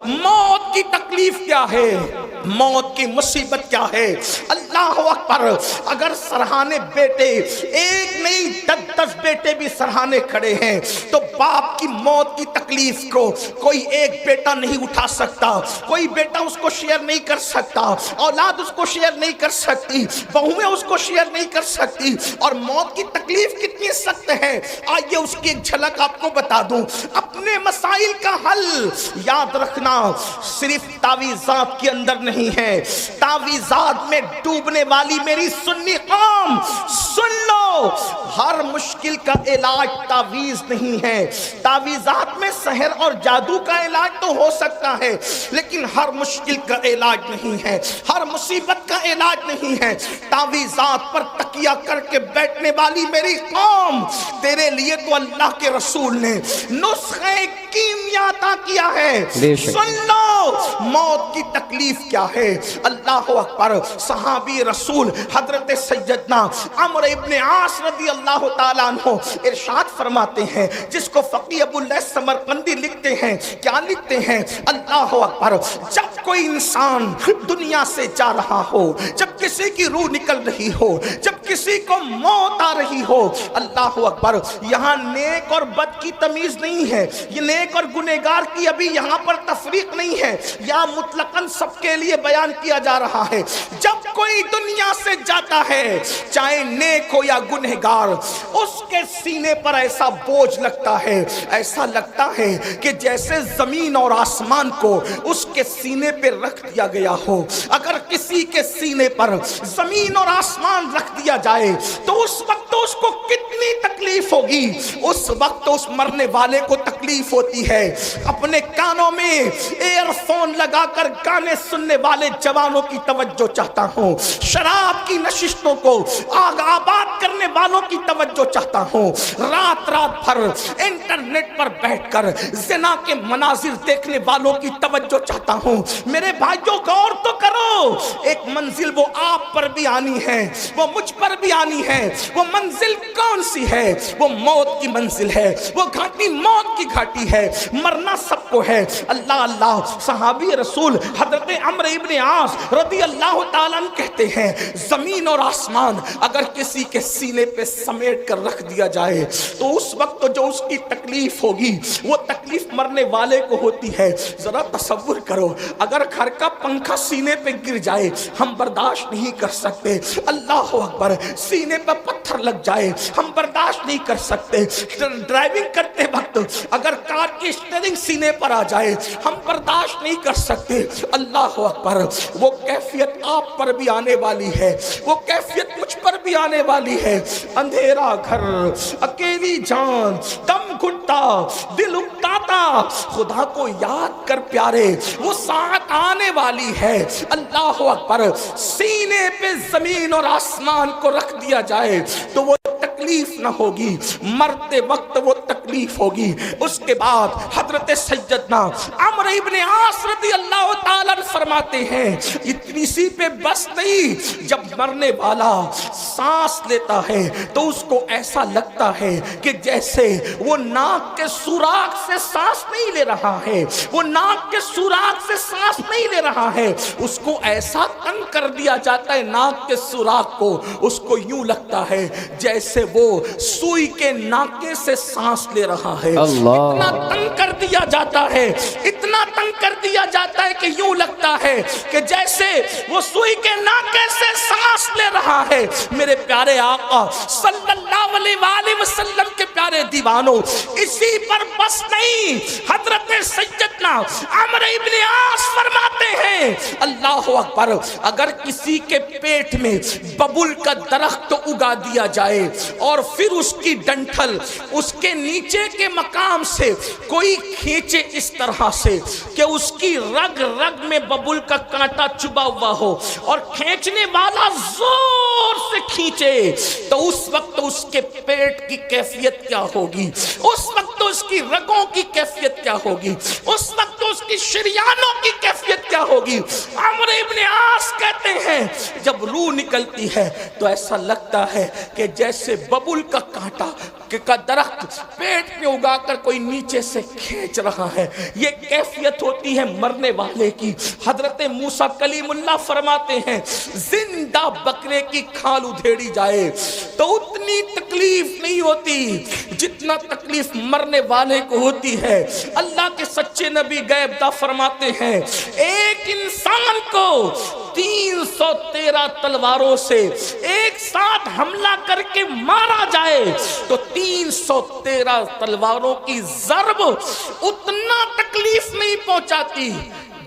موت کی تکلیف کیا ہے، موت کی مصیبت کیا ہے۔ اللہ اکبر، اگر سرہانے بیٹے ایک نہیں 10 بیٹے بھی سرہانے کھڑے ہیں تو باپ کی موت کی تکلیف کو کوئی ایک بیٹا نہیں اٹھا سکتا، کوئی بیٹا اس کو شیئر نہیں کر سکتا، اولاد اس کو شیئر نہیں کر سکتی، بہویں اس کو شیئر نہیں کر سکتی۔ اور موت کی تکلیف کتنی سخت ہے، آئیے اس کی ایک جھلک آپ کو بتا دوں۔ اپنے مسائل کا حل یاد رکھنا صرف تعویذات کے اندر نہیں ہے، تعویذات میں ڈوبنے والی میری سنی قوم سن لو، ہر مشکل کا علاج تعویذ نہیں ہے۔ تعویذات میں سحر اور جادو کا علاج تو ہو سکتا ہے، لیکن ہر مشکل کا علاج نہیں ہے، ہر مصیبت کا علاج نہیں ہے۔ تعویذات پر تکیہ کر کے بیٹھنے والی میری قوم، تیرے لیے تو اللہ کے رسول نے نسخہ کیمیا عطا کیا ہے۔ سن لو موت کی تکلیف کیا ہے۔ اللہ اکبر، صحابی رسول حضرت سیدنا عمرو ابن عاص رضی اللہ تعالیٰ عنہ ارشاد فرماتے ہیں، جس کو فقیہ ابو اللیث سمرقندی لکھتے ہیں، کیا لکھتے ہیں؟ اللہ اکبر، جب کوئی انسان دنیا سے جا رہا ہو، جب کسی کی روح نکل رہی ہو، جب کسی کو موت آ رہی ہو، اللہ اکبر، یہاں نیک اور بد کی تمیز نہیں ہے، یہ نیک اور گنہگار کی ابھی یہاں پر تفریق نہیں ہے، یا مطلقاً سب کے لیے بیان کیا جا رہا ہے۔ جب کوئی دنیا سے جاتا ہے، چاہے نیک ہو یا گنہگار، اس کے سینے پر ایسا بوجھ لگتا ہے، ایسا لگتا ہے کہ جیسے زمین اور آسمان کو اس کے سینے پہ رکھ دیا گیا ہو۔ اگر کسی کے سینے پر زمین اور آسمان رکھ دیا جائے تو اس وقت اس کو کتنی تکلیف ہوگی، اس وقت اس مرنے والے کو تکلیف ہوتی ہے۔ اپنے کانوں میں ایئر فون لگا کر گانے سننے والے جوانوں کی توجہ چاہتا ہوں، شراب کی نشستوں کو آگ آباد کرنے والوں کی توجہ چاہتا ہوں، رات رات بھر انٹرنیٹ پر بیٹھ کر زنا کے مناظر دیکھنے والوں کی توجہ چاہتا ہوں۔ میرے بھائیوں غور تو کرو، ایک منزل وہ آپ پر بھی آنی ہے، وہ مجھ پر بھی آنی ہے۔ وہ منزل کون سی ہے؟ وہ موت کی منزل ہے، وہ گھاٹی موت کی گھاٹی ہے، مرنا سب کو ہے۔ اللہ اللہ، صحابی رسول حضرت عمرو ابن عاص رضی اللہ تعالیٰ عنہ کہتے ہیں، زمین اور آسمان اگر کسی کے سینے پہ سمیٹ کر رکھ دیا جائے تو اس وقت جو اس کی تکلیف ہوگی وہ تکلیف مرنے والے کو ہوتی ہے۔ ذرا تصور کرو، اگر گھر کا پنکھا سینے پہ گر جائے ہم برداشت نہیں کر سکتے، اللہ اکبر، سینے پہ پتھر لگ جائے ہم برداشت نہیں کر سکتے، ڈرائیونگ کرتے وقت اگر کار کی اسٹیئرنگ سینے پر آ جائے ہم برداشت نہیں کر سکتے۔ اللہ اکبر، وہ کیفیت آپ پر بھی آنے والی ہے، وہ کیفیت مجھ پر بھی آنے والی ہے۔ اندھیرا گھر، اکیلی جان، دم گھٹتا، دل اکتاتا، خدا کو یاد کر پیارے، وہ ساعت آنے والی ہے۔ اللہ اکبر، سینے پہ زمین اور آسمان کو رکھ دیا جائے تو وہ تکلیف نہ ہوگی، مرتے وقت وہ تکلیف ہوگی۔ اس کے بعد حضرت سیدنا عمرو ابن عاص رضی اللہ تعالیٰ فرماتے ہیں، اتنی سی پہ بس نہیں، جب مرنے والا سانس لیتا ہے تو اس کو ایسا لگتا ہے کہ جیسے وہ ناک کے سوراخ سے سانس نہیں لے رہا ہے، وہ ناک کے سوراخ سے سانس نہیں لے رہا ہے، اس کو ایسا تنگ کر دیا جاتا ہے ناک کے سوراخ کو، اس کو یوں لگتا ہے جیسے وہ سوئی کے ناکے سے سانس لے رہا ہے۔ اتنا تنگ کر دیا جاتا ہے، اتنا تنگ کر دیا جاتا ہے کہ یوں لگتا ہے کہ جیسے وہ سوئی کے ناکے سے سانس لے رہا ہے۔ میرے پیارے آقا صلی اللہ علیہ وآلہ وسلم کے پیارے دیوانوں، اسی پر بس نہیں، حضرت سیدنا عمرو ابن عاص فرماتے ہیں، اللہ اکبر، اگر کسی کے پیٹ میں ببول کا درخت اگا دیا جائے اور پھر اس کی ڈنٹھل اس کے نیچے کے مقام سے کوئی کھینچے اس طرح سے کہ اس کی رگ رگ میں ببول کا کانٹا چبا ہوا ہو اور کھینچنے والا زور سے کھینچے تو اس وقت اس کے پیٹ کی کیفیت کیا ہوگی، اس وقت اس کی رگوں کی کیفیت کیا ہوگی، اس وقت اس کی شریانوں کی کیفیت کیا ہوگی۔ عمرو ابن عاص کہتے ہیں جب روح نکلتی ہے تو ایسا لگتا ہے کہ جیسے ببول کا کانٹا کا درخت پیٹ پہ اگا کر کوئی نیچے سے کھینچ رہا ہے، یہ کیفیت ہوتی ہے مرنے والے کی۔ حضرت موسیٰ کلیم اللہ فرماتے ہیں زندہ بکرے کی کھال ادھیڑی جائے تو اتنی تکلیف نہیں ہوتی جتنا تکلیف مرنے والے کو ہوتی ہے۔ اللہ کے سچے نبی غیب دا فرماتے ہیں ایک انسان کو 313 تلواروں سے ایک ساتھ حملہ کر کے مارا جائے تو 313 تلواروں کی ضرب اتنا تکلیف نہیں پہنچاتی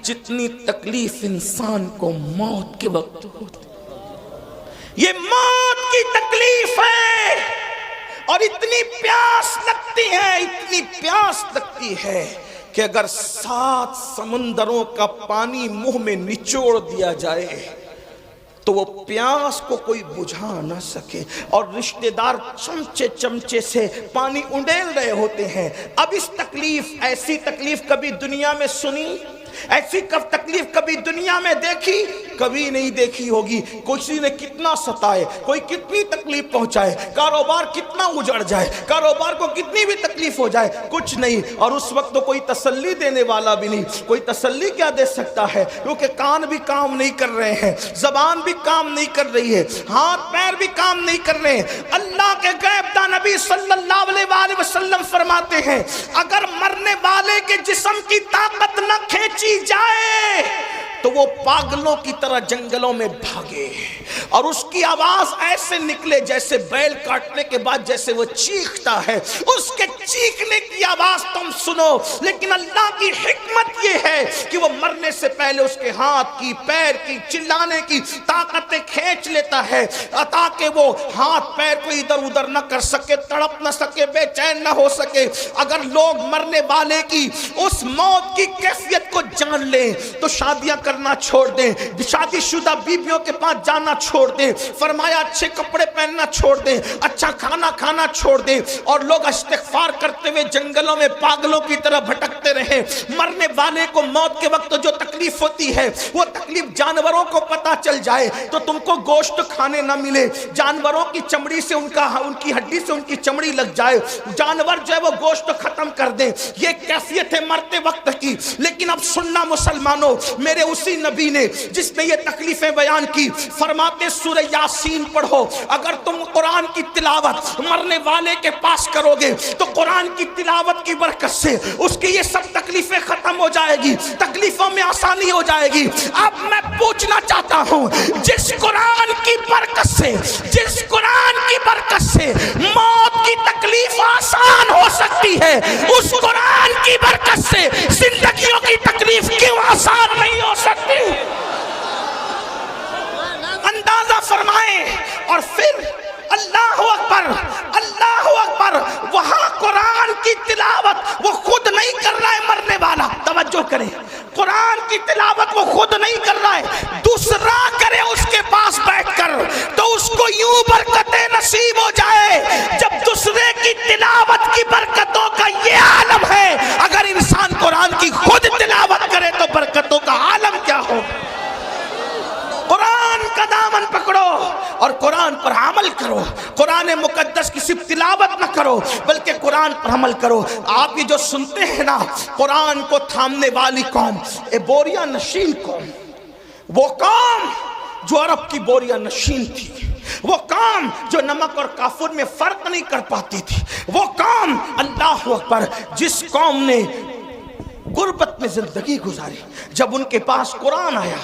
جتنی تکلیف انسان کو موت کے وقت ہوتی۔ یہ موت کی تکلیف ہے اور اتنی پیاس لگتی ہے کہ اگر 7 سمندروں کا پانی منہ میں نچوڑ دیا جائے تو وہ پیاس کو کوئی بجھا نہ سکے، اور رشتہ دار چمچے سے پانی انڈیل رہے ہوتے ہیں۔ اب اس ایسی تکلیف کبھی دنیا میں سنی، ایسی تکلیف کبھی دنیا میں دیکھی؟ کبھی نہیں دیکھی ہوگی۔ کسی نے کتنا ستائے، کوئی کتنی تکلیف پہنچائے، کاروبار کتنا اجڑ جائے، کاروبار کو کتنی بھی تکلیف ہو جائے، کچھ نہیں، اور اس وقت تو کوئی تسلی دینے والا بھی نہیں۔ کوئی تسلی کیا دے سکتا ہے؟ کیونکہ کان بھی کام نہیں کر رہے ہیں، زبان بھی کام نہیں کر رہی ہے، ہاتھ پیر بھی کام نہیں کر رہے ہیں۔ اللہ کے غیب داں نبی صلی اللہ علیہ وسلم فرماتے ہیں اگر مرنے والے کے جسم کی طاقت نہ کھینچی جائے تو وہ پاگلوں کی طرح جنگلوں میں بھاگے اور اس کی آواز ایسے نکلے جیسے بیل کاٹنے کے بعد جیسے وہ چیختا ہے، اس کے چیخنے کی آواز تم سنو۔ لیکن اللہ کی حکمت یہ ہے کہ وہ مرنے سے پہلے اس کے ہاتھ کی، پیر کی، چلانے کی طاقتیں کھینچ لیتا ہے تاکہ وہ ہاتھ پیر کو ادھر ادھر نہ کر سکے، تڑپ نہ سکے، بے چین نہ ہو سکے۔ اگر لوگ مرنے والے کی اس موت کی کیفیت کو جان لیں تو شادیاں کرنا چھوڑ دیں، شادی شدہ بیویوں کے پاس جانا چھوڑ دیں، فرمایا اچھے کپڑے پہننا چھوڑ دیں، اچھا کھانا کھانا چھوڑ دیں، اور لوگ استغفار کرتے ہوئے جنگلوں میں پاگلوں کی طرح بھٹکتے رہیں۔ مرنے والے کو موت کے وقت جو تکلیف ہوتی ہے وہ تکلیف جانوروں کو پتہ چل جائے تو تم کو گوشت کھانے نہ ملے، جانوروں کی چمڑی سے ان کی ہڈی سے ان کی چمڑی لگ جائے، جانور جو ہے وہ گوشت ختم کر دیں، یہ کیفیت ہے مرتے وقت کی۔ لیکن اب سننا مسلمانوں، میرے اسی نبی نے جس نے یہ تکلیفیں بیان کی فرماتے سورہ یاسین پڑھو، اگر تم قرآن کی تلاوت مرنے والے کے پاس کرو گے تو قرآن کی تلاوت کی برکت سے اس کی یہ سب تکلیفیں ختم ہو جائے گی، تکلیفوں میں آسانی ہو جائے گی۔ اب میں پوچھنا چاہتا ہوں جس قرآن کی برکت سے موت کی تکلیف آسان ہو سکتی ہے اس قرآن کی برکت سے زندگیوں کی تکلیف کیوں آسان نہیں ہو سکتی؟ اندازہ فرمائیں۔ اور پھر اللہ اکبر، اللہ اکبر، وہاں قرآن کی تلاوت وہ خود نہیں کر رہا ہے مرنے والا، توجہ کریں، قرآن کی تلاوت وہ خود نہیں کر رہا ہے، دوسرا کرے اس کے پاس بیٹھ کر تو اس کو یوں برکتیں نصیب ہو جائے۔ جب دوسرے کی تلاوت کی برکتوں کا یہ عالم ہے، اگر انسان قرآن کی خود تلاوت کرے تو برکتوں کا عالم کیا ہو؟ قرآن کا دامن پکڑو اور قرآن پر عمل کرو، قرآن مقدس کی صرف تلاوت نہ کرو بلکہ قرآن پر عمل کرو۔ آپ یہ جو سنتے ہیں نا، قرآن کو تھامنے والی قوم، بوریا نشین قوم، وہ قوم جو عرب کی بوریا نشین تھی، وہ قوم جو نمک اور کافور میں فرق نہیں کر پاتی تھی، وہ قوم اللہ اکبر جس قوم نے غربت میں زندگی گزاری، جب ان کے پاس قرآن آیا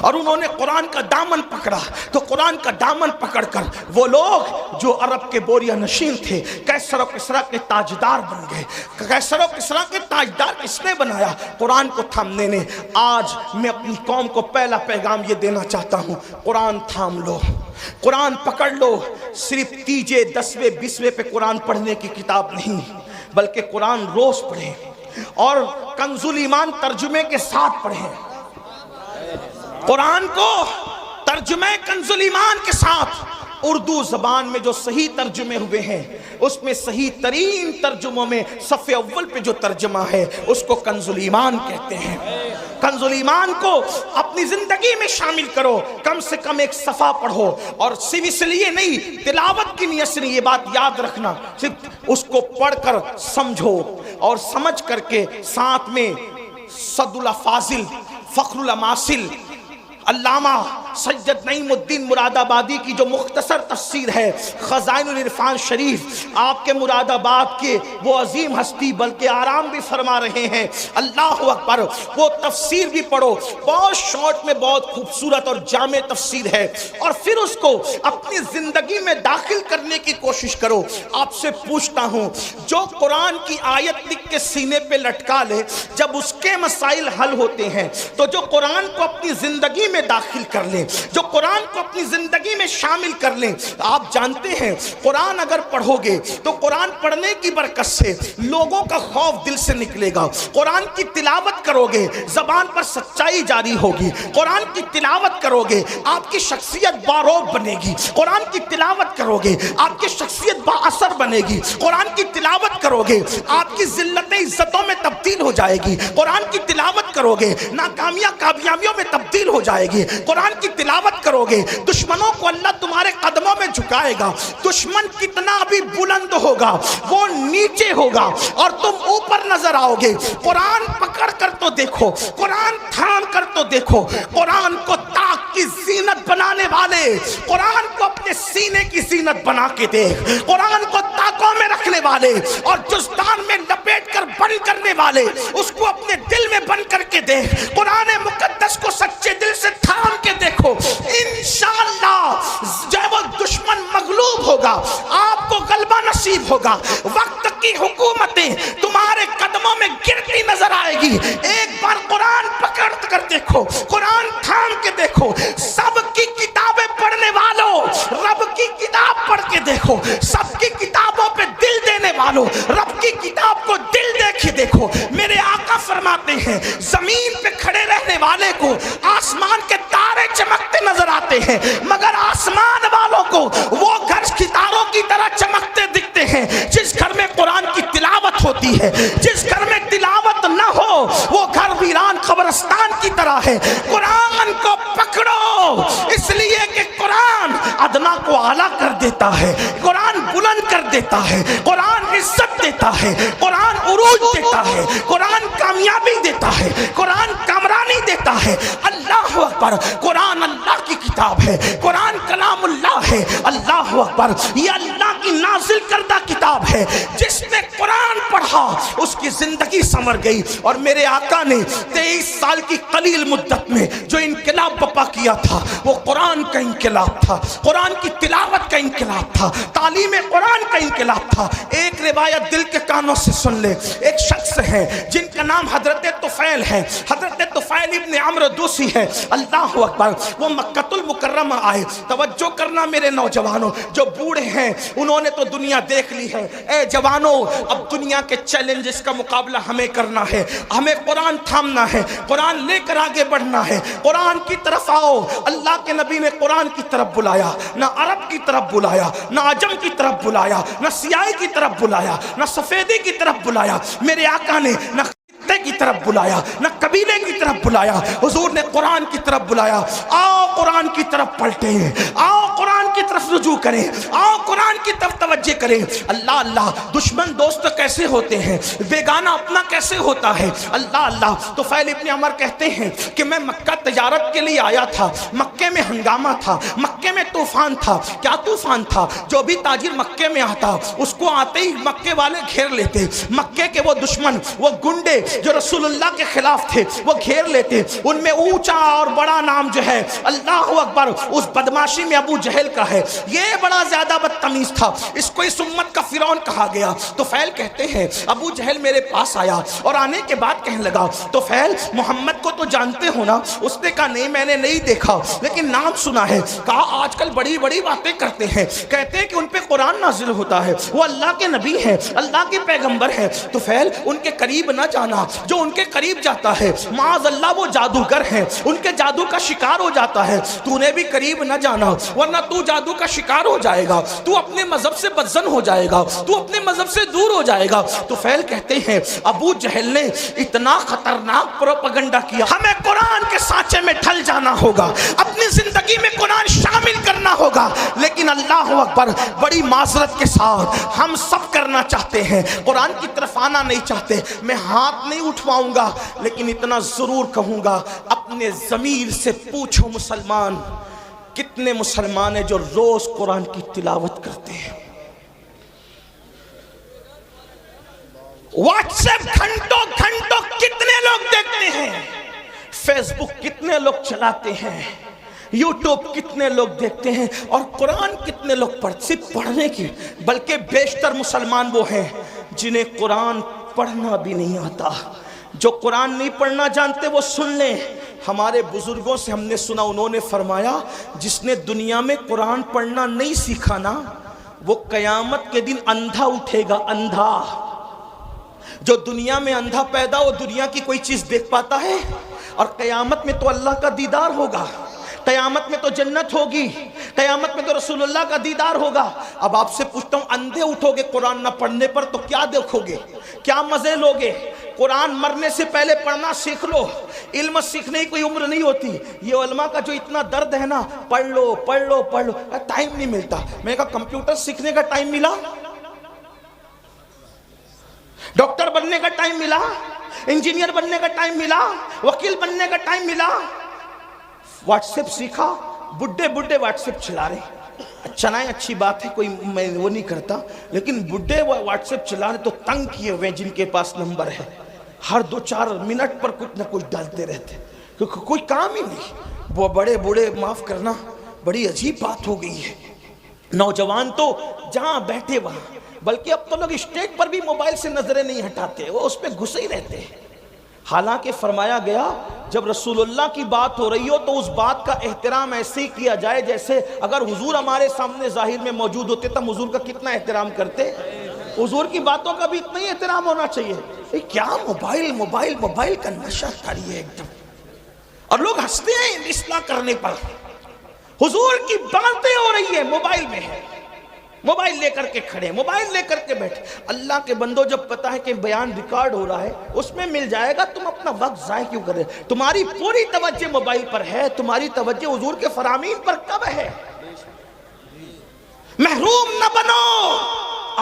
اور انہوں نے قرآن کا دامن پکڑا تو قرآن کا دامن پکڑ کر وہ لوگ جو عرب کے بوریا نشین تھے قیصر و کسریٰ کے تاجدار بن گئے۔ قیصر و کسریٰ کے تاجدار کس نے بنایا؟ قرآن کو تھامنے نے۔ آج میں اپنی قوم کو پہلا پیغام یہ دینا چاہتا ہوں، قرآن تھام لو، قرآن پکڑ لو۔ صرف تیجے 10ویں 20ویں پہ قرآن پڑھنے کی کتاب نہیں بلکہ قرآن روز پڑھیں اور کنز الایمان ترجمے کے ساتھ پڑھیں، قرآن کو ترجمے کنز الایمان کے ساتھ اردو زبان میں جو صحیح ترجمے ہوئے ہیں اس میں صحیح ترین ترجموں میں صف اول پہ جو ترجمہ ہے اس کو کنز الایمان کہتے ہیں۔ کنز الایمان کو اپنی زندگی میں شامل کرو، کم سے کم ایک صفحہ پڑھو، اور صرف اس لیے نہیں، تلاوت کی نیت سے نہیں، یہ بات یاد رکھنا، صرف اس کو پڑھ کر سمجھو اور سمجھ کر کے ساتھ میں صد الافاضل فخر الاماثل علامہ سید نعیم الدین مراد آبادی کی جو مختصر تفسیر ہے خزائن العرفان شریف، آپ کے مراد آباد کے وہ عظیم ہستی بلکہ آرام بھی فرما رہے ہیں، اللہ اکبر، وہ تفسیر بھی پڑھو، بہت شارٹ میں بہت خوبصورت اور جامع تفسیر ہے، اور پھر اس کو اپنی زندگی میں داخل کرنے کی کوشش کرو۔ آپ سے پوچھتا ہوں، جو قرآن کی آیت لکھ کے سینے پہ لٹکا لے، جب اس کے مسائل حل ہوتے ہیں تو جو قرآن کو اپنی زندگی میں داخل کر لیں، جو قرآن کو اپنی زندگی میں شامل کر لیں، آپ جانتے ہیں قرآن اگر پڑھو گے تو قرآن پڑھنے کی برکت سے لوگوں کا خوف دل سے نکلے گا، قرآن کی تلاوت کرو گے زبان پر سچائی جاری ہوگی، قرآن کی تلاوت کرو گے آپ کی شخصیت باروب بنے گی، قرآن کی تلاوت کرو گے آپ کی شخصیت با اثر بنے گی، قرآن کی تلاوت کرو گے آپ کی ذلت عزتوں میں تبدیل ہو جائے گی، قرآن کی تلاوت کرو گے ناکامیاں کامیابیوں میں تبدیل ہو جائے گی، قرآن کی تلاوت کرو گے دشمنوں کو اللہ تمہارے قدموں میں جھکائے گا، دشمن کتنا بھی بلند ہوگا وہ نیچے ہوگا اور تم اوپر نظر آؤ گے۔ قرآن پکڑ کر تو دیکھو، قرآن تھام کر تو دیکھو، قرآن کو طاق کی زینت بنانے والے، قرآن کو اپنے سینے کی زینت بنا کے دیکھ، قرآن کو طاقوں میں رکھنے والے اور جزدان میں لپیٹ کر بند کرنے والے، اس کو اپنے دل میں بند کر کے دیکھ، قرآن مقدس کو سچے دل سے تھام کے دیکھو، انشاءاللہ جب وہ دشمن مغلوب ہوگا آپ کو غلبہ نصیب ہوگا، وقت کی حکومتیں تمہارے قدموں میں گرتی نظر آئے گی۔ ایک بار قرآن پکڑ کر دیکھو، قرآن تھام کے دیکھو، سب کی کتابیں پڑھنے والوں رب کی کتاب پڑھ کے دیکھو، سب کی کتابوں پہ دل دینے والوں رب کی کتاب کو دل دے کے دیکھو۔ میرے آقا فرماتے ہیں زمین پہ کھڑے رہنے والے کو آسمان کے تارے چمکتے نظر آتے ہیں، مگر آسمان والوں کو وہ گھر ستاروں کی طرح چمکتے دکھتے ہیں جس گھر میں قرآن کی تلاوت ہوتی ہے۔ جس گھر میں تلاوت نہ ہو وہ گھر ویران قبرستان کی طرح ہے۔ قرآن کو پکڑو، اس لیے کہ قرآن ادنا کو اعلیٰ کر دیتا ہے، قرآن بلند کر دیتا ہے، قرآن عزت دیتا ہے، قرآن عروج دیتا ہے، قرآن کامیابی دیتا ہے، قرآن کامرانی دیتا ہے۔ اللہ اکبر، قرآن اللہ کی کتاب ہے، قرآن کلام اللہ ہے۔ اللہ اکبر، یہ اللہ کی نازل کردہ کتاب ہے، جس نے قرآن پڑھا اس کی زندگی سنور گئی۔ اور میرے آقا نے 23 سال کی قلیل مدت میں جو انقلاب بپا کیا تھا وہ قرآن کا انقلاب تھا، قرآن کی تلاوت کا انقلاب تھا، تعلیم قرآن کا انقلاب تھا۔ ایک روایت دل کے کانوں سے سن لے، ایک شخص ہے جن کا نام حضرت طفیل ہے، حضرت طفیل ابن عمرو دوسی ہے۔ اللہ اکبر، وہ مکہ المکرمہ آئے۔ توجہ کرنا میرے نوجوانوں، جو بوڑھے ہیں انہوں نے تو دنیا دیکھ لی ہے، اے جوانوں اب دنیا کے چیلنجز کا مقابلہ ہمیں کرنا ہے، ہمیں قرآن تھامنا ہے، قرآن لے کر آگے بڑھنا ہے۔ قرآن کی طرف آؤ، اللہ کے نبی نے قرآن کی طرف بلایا، نہ عرب کی طرف بلایا، نہ عجم کی طرف بلایا، نہ سیاہی کی طرف بلایا، نہ سفیدی کی طرف بلایا۔ میرے آقا نے نہ کی طرف بلایا، نہ قبیلے کی طرف بلایا، حضور نے قرآن کی طرف بلایا۔ آؤ قرآن کی طرف پلٹیں، آؤ قرآن کی طرف رجوع کریں، آؤ قرآن کی طرف توجہ کریں۔ اللہ اللہ، دشمن دوست کیسے ہوتے ہیں، بیگانہ اپنا کیسے ہوتا ہے۔ اللہ اللہ، طفیل ابن عمر کہتے ہیں کہ میں مکہ تجارت کے لیے آیا تھا، مکے میں ہنگامہ تھا، مکے میں طوفان تھا۔ کیا طوفان تھا؟ جو بھی تاجر مکے میں آتا اس کو آتے ہی مکے والے گھیر لیتے، مکے کے وہ دشمن، وہ گنڈے جو رسول اللہ کے خلاف تھے وہ گھیر لیتے۔ ان میں اونچا اور بڑا نام جو ہے اللہ اکبر اس بدماشی میں ابو جہل کا ہے۔ یہ بڑا زیادہ بدتمیز تھا، اس کو اس امت کا فرعون کہا گیا۔ طفیل کہتے ہیں ابو جہل میرے پاس آیا اور آنے کے بعد کہنے لگا طفیل محمد کو تو جانتے ہو نا؟ اس نے کہا نہیں میں نے نہیں دیکھا لیکن نام سنا ہے۔ کہا آج کل بڑی بڑی باتیں کرتے ہیں، کہتے ہیں کہ ان پہ قرآن نازل ہوتا ہے، وہ اللہ کے نبی ہیں، اللہ کے پیغمبر ہیں۔ طفیل ان کے قریب نہ جانا، جو ان کے قریب جاتا ہے معاذ اللہ وہ جادوگر ہیں، ان کے جادو کا شکار ہو جاتا ہے۔ تو نے بھی قریب نہ جانا ورنہ تو جادو کا شکار ہو جائے گا، تو اپنے مذہب سے بدزن ہو جائے گا، تو اپنے مذہب سے دور ہو جائے گا۔ تو فیل کہتے ہیں ابو جہل نے اتنا خطرناک پروپیگنڈا کیا، ہمیں قرآن کے سانچے میں ڈھل جانا ہوگا، اپنی زندگی میں قرآن شامل کرنا ہوگا۔ لیکن اللہ اکبر، بڑی معذرت کے ساتھ ہم سب کرنا چاہتے ہیں، قرآن کی طرف آنا نہیں چاہتے۔ میں ہاتھ نہیں اٹھواؤں گا، لیکن اتنا ضرور کہوں گا، اپنے ضمیر سے پوچھو مسلمان، کتنے مسلمان ہیں جو روز قرآن کی تلاوت کرتے ہیں؟ واٹس ایپ گھنٹوں گھنٹوں کتنے لوگ دیکھتے ہیں؟ فیس بک کتنے لوگ چلاتے ہیں؟ یوٹیوب کتنے لوگ دیکھتے ہیں؟ اور قرآن کتنے لوگ صرف پڑھنے کی، بلکہ بیشتر مسلمان وہ ہیں جنہیں قرآن پڑھنا بھی نہیں آتا۔ جو قرآن نہیں پڑھنا جانتے وہ سن لیں، ہمارے بزرگوں سے ہم نے سنا، انہوں نے فرمایا جس نے دنیا میں قرآن پڑھنا نہیں سیکھا نا، وہ قیامت کے دن اندھا اٹھے گا، اندھا۔ جو دنیا میں اندھا پیدا ہو، دنیا کی کوئی چیز دیکھ پاتا ہے؟ اور قیامت میں تو اللہ کا دیدار ہوگا، قیامت میں تو جنت ہوگی، قیامت میں تو رسول اللہ کا دیدار ہوگا۔ اب آپ سے پوچھتا ہوں، اندھے اٹھو گے قرآن نہ پڑھنے پر تو کیا دیکھو گے، کیا مزے لوگے؟ قرآن مرنے سے پہلے پڑھنا سیکھ لو، علم سیکھنے کی کوئی عمر نہیں ہوتی۔ یہ علماء کا جو اتنا درد ہے نا، پڑھ لو پڑھ لو پڑھ لو، ٹائم نہیں ملتا۔ میں نے کہا کمپیوٹر سیکھنے کا ٹائم ملا، ڈاکٹر بننے کا ٹائم ملا، انجینئر بننے کا ٹائم ملا، وکیل بننے کا ٹائم ملا، واٹس ایپ سیکھا، بڈھے بڈھے واٹس ایپ چلا رہے، چلائیں اچھی بات ہے، کوئی میں وہ نہیں کرتا، لیکن بڈھے واٹس ایپ چلا رہے تو تنگ کیے ہوئے جن کے پاس نمبر ہے، ہر 2-4 منٹ پر کچھ نہ کچھ ڈالتے رہتے، کیونکہ کوئی کام ہی نہیں۔ وہ بڑے بوڑھے، معاف کرنا، بڑی عجیب بات ہو گئی ہے۔ نوجوان تو جہاں بیٹھے وہاں، بلکہ اب تو لوگ اسٹیج پر بھی موبائل سے نظریں نہیں ہٹاتے، وہ اس پہ گھسے ہی رہتے ہیں۔ حالانکہ فرمایا گیا جب رسول اللہ کی بات ہو رہی ہو تو اس بات کا احترام ایسے ہی کیا جائے جیسے اگر حضور ہمارے سامنے ظاہر میں موجود ہوتے تو ہم حضور کا کتنا احترام کرتے۔ حضور کی باتوں کا بھی اتنا ہی احترام ہونا چاہیے۔ کیا موبائل موبائل موبائل کا نشہ کاری ہے ایک دم، اور لوگ ہنستے ہیں اصلاح کرنے پر۔ حضور کی باتیں ہو رہی ہے، موبائل میں ہے، موبائل لے کر کے کھڑے، موبائل لے کر کے بیٹھے۔ اللہ کے بندو، جب پتا ہے کہ بیان ریکارڈ ہو رہا ہے، اس میں مل جائے گا، تم اپنا وقت ضائع کیوں کر رہے؟ تمہاری پوری توجہ موبائل پر ہے، تمہاری توجہ حضور کے فرامین پر کب ہے؟ محروم نہ بنو،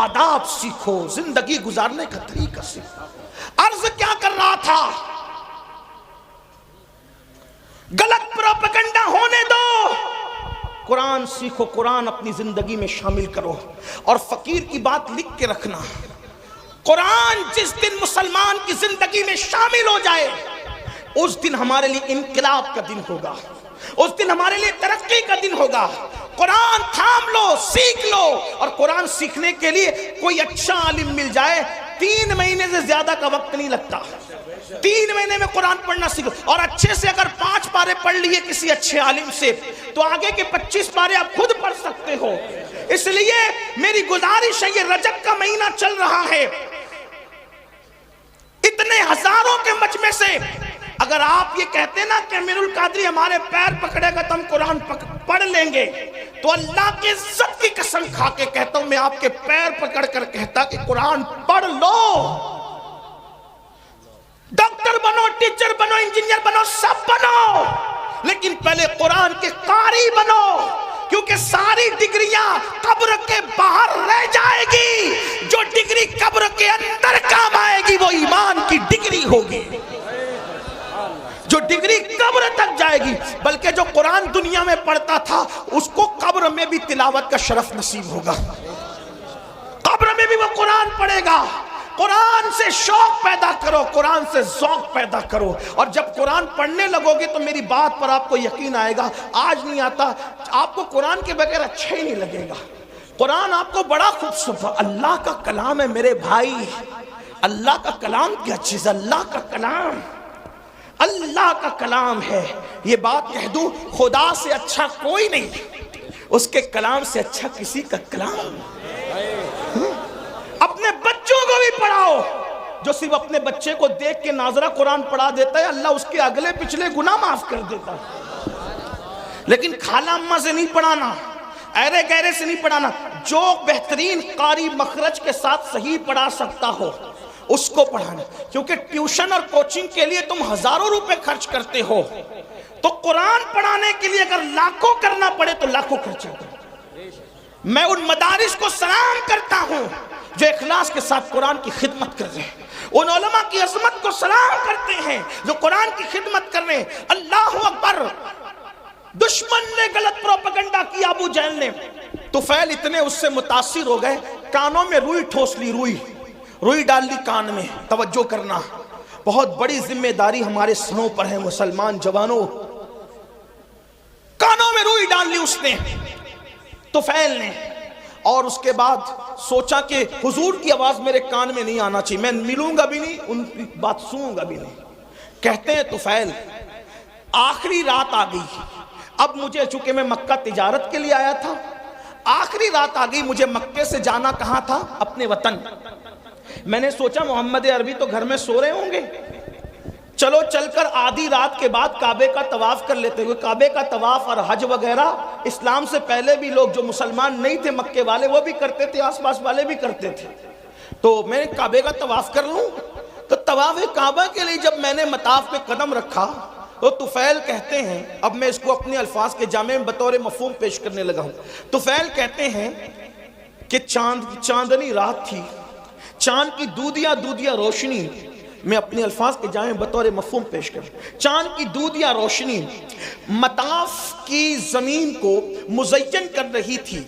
آداب سیکھو، زندگی گزارنے کا طریقہ سیکھو۔ عرض کیا کر رہا تھا؟ غلط پروپیگنڈا ہونے دو، قرآن سیکھو، قرآن اپنی زندگی میں شامل کرو۔ اور فقیر کی بات لکھ کے رکھنا، قرآن جس دن مسلمان کی زندگی میں شامل ہو جائے، اس دن ہمارے لیے انقلاب کا دن ہوگا، اس دن ہمارے لیے ترقی کا دن ہوگا۔ قرآن تھام لو، سیکھ لو، اور قرآن سیکھنے کے لیے کوئی اچھا عالم مل جائے، 3 مہینے سے زیادہ کا وقت نہیں لگتا، 3 مہینے میں قرآن پڑھنا سیکھو۔ اور اچھے سے اگر 5 پارے پڑھ لیے کسی اچھے عالم سے تو آگے کے 25 پارے آپ خود پڑھ سکتے ہو۔ اس لیے میری گزارش ہے، یہ رجب کا مہینہ چل رہا ہے، اتنے ہزاروں کے مجمع سے اگر آپ یہ کہتے نا کہ امیر القادری ہمارے پیر پکڑے گا تو ہم قرآن پڑھ لیں گے، تو اللہ کی عزت کی قسم کھا کے کہتا ہوں، میں آپ کے پیر پکڑ کر کہتا کہ قرآن پڑھ لو۔ ڈاکٹر بنو، ٹیچر بنو، انجینئر بنو، سب بنو، لیکن پہلے قرآن کے قاری بنو، کیونکہ ساری ڈگریاں قبر کے باہر رہ جائے گی، جو ڈگری قبر کے اندر کام آئے گی وہ ایمان کی ڈگری ہوگی، جو ڈگری قبر تک جائے گی۔ بلکہ جو قرآن دنیا میں پڑھتا تھا اس کو قبر میں بھی تلاوت کا شرف نصیب ہوگا، قبر میں بھی وہ قرآن پڑھے گا۔ قرآن سے شوق پیدا کرو، قرآن سے ذوق پیدا کرو، اور جب قرآن پڑھنے لگو گے تو میری بات پر آپ کو یقین آئے گا، آج نہیں آتا، آپ کو قرآن کے بغیر اچھا ہی نہیں لگے گا۔ قرآن آپ کو بڑا خوبصورت، اللہ کا کلام ہے میرے بھائی، اللہ کا کلام کیا چیز، اللہ کا کلام، اللہ کا کلام ہے۔ یہ بات کہہ دوں، خدا سے اچھا کوئی نہیں، اس کے کلام سے اچھا کسی کا کلام۔ اپنے بچوں کو بھی پڑھاؤ، جو صرف اپنے بچے کو دیکھ کے ناظرہ قرآن پڑھا دیتا ہے، اللہ اس کے اگلے پچھلے گناہ معاف کر دیتا ہے۔ لیکن خالہ اماں سے نہیں پڑھانا، ایرے گہرے سے نہیں پڑھانا، جو بہترین قاری مخرج کے ساتھ صحیح پڑھا سکتا ہو اس کو پڑھانا، کیونکہ ٹیوشن اور کوچنگ کے لیے تم ہزاروں روپے خرچ کرتے ہو، تو قرآن پڑھانے کے لیے اگر لاکھوں کرنا پڑے تو لاکھوں خرچہ کرو۔ میں ان مدارس کو سلام کرتا ہوں جو اخلاص کے ساتھ قرآن کی خدمت کر رہے ہیں، ان علماء کی عظمت کو سلام کرتے ہیں جو قرآن کی خدمت کر رہے ہیں۔ اللہ اکبر! دشمن نے غلط پروپیگنڈا کیا، ابو جہل نے، طفیل اتنے اس سے متاثر ہو گئے، کانوں میں روئی ٹھوس لی، روئی ڈال لی کان میں۔ توجہ کرنا، بہت بڑی ذمہ داری ہمارے سروں پر ہے مسلمان جوانوں۔ کانوں میں روئی ڈال لی اس نے، طفیل نے، اور اس کے بعد سوچا کہ حضور کی آواز میرے کان میں نہیں آنا چاہیے، میں ملوں گا بھی نہیں، ان کی بات سنوں گا بھی نہیں۔ کہتے ہیں طفیل آخری رات آ گئی، اب مجھے، چونکہ میں مکہ تجارت کے لیے آیا تھا، آخری رات آ گئی، مجھے مکے سے جانا کہاں تھا؟ اپنے وطن۔ میں نے سوچا محمد عربی تو گھر میں سو رہے ہوں گے، چلو چل کر آدھی رات کے بعد کعبے کا طواف کر لیتے ہوئے۔ کعبے کا طواف اور حج وغیرہ اسلام سے پہلے بھی لوگ جو مسلمان نہیں تھے مکے والے وہ بھی کرتے تھے، آس پاس والے بھی کرتے تھے، تو میں کعبے کا طواف کر لوں۔ تو طواف کعبہ کے لیے جب میں نے مطاف پہ قدم رکھا تو طفیل کہتے ہیں، اب میں اس کو اپنے الفاظ کے جامع میں بطور مفہوم پیش کرنے لگا ہوں۔ طفیل کہتے ہیں کہ چاندنی رات تھی، چاند کی دودیا روشنی، میں اپنے الفاظ کے جامع بطور مفہوم پیش کروں، چاند کی دودیا روشنی مطاف کی زمین کو مزین کر رہی تھی،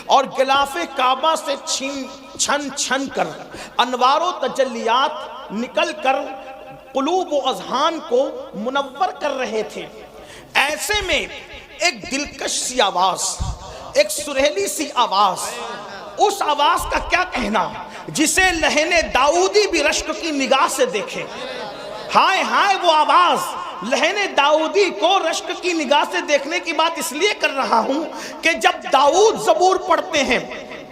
اور غلاف کعبہ سے چھن چھن کر انوار و تجلیات نکل کر قلوب و اذہان کو منور کر رہے تھے۔ ایسے میں ایک دلکش سی آواز، ایک سریلی سی آواز، اس آواز کا کیا کہنا جسے لہن داؤدی بھی رشک کی نگاہ سے دیکھے۔ ہائے ہائے وہ آواز، لہن داؤدی کو رشک کی نگاہ سے دیکھنے کی بات اس لیے کر رہا ہوں کہ جب داؤد زبور پڑھتے ہیں،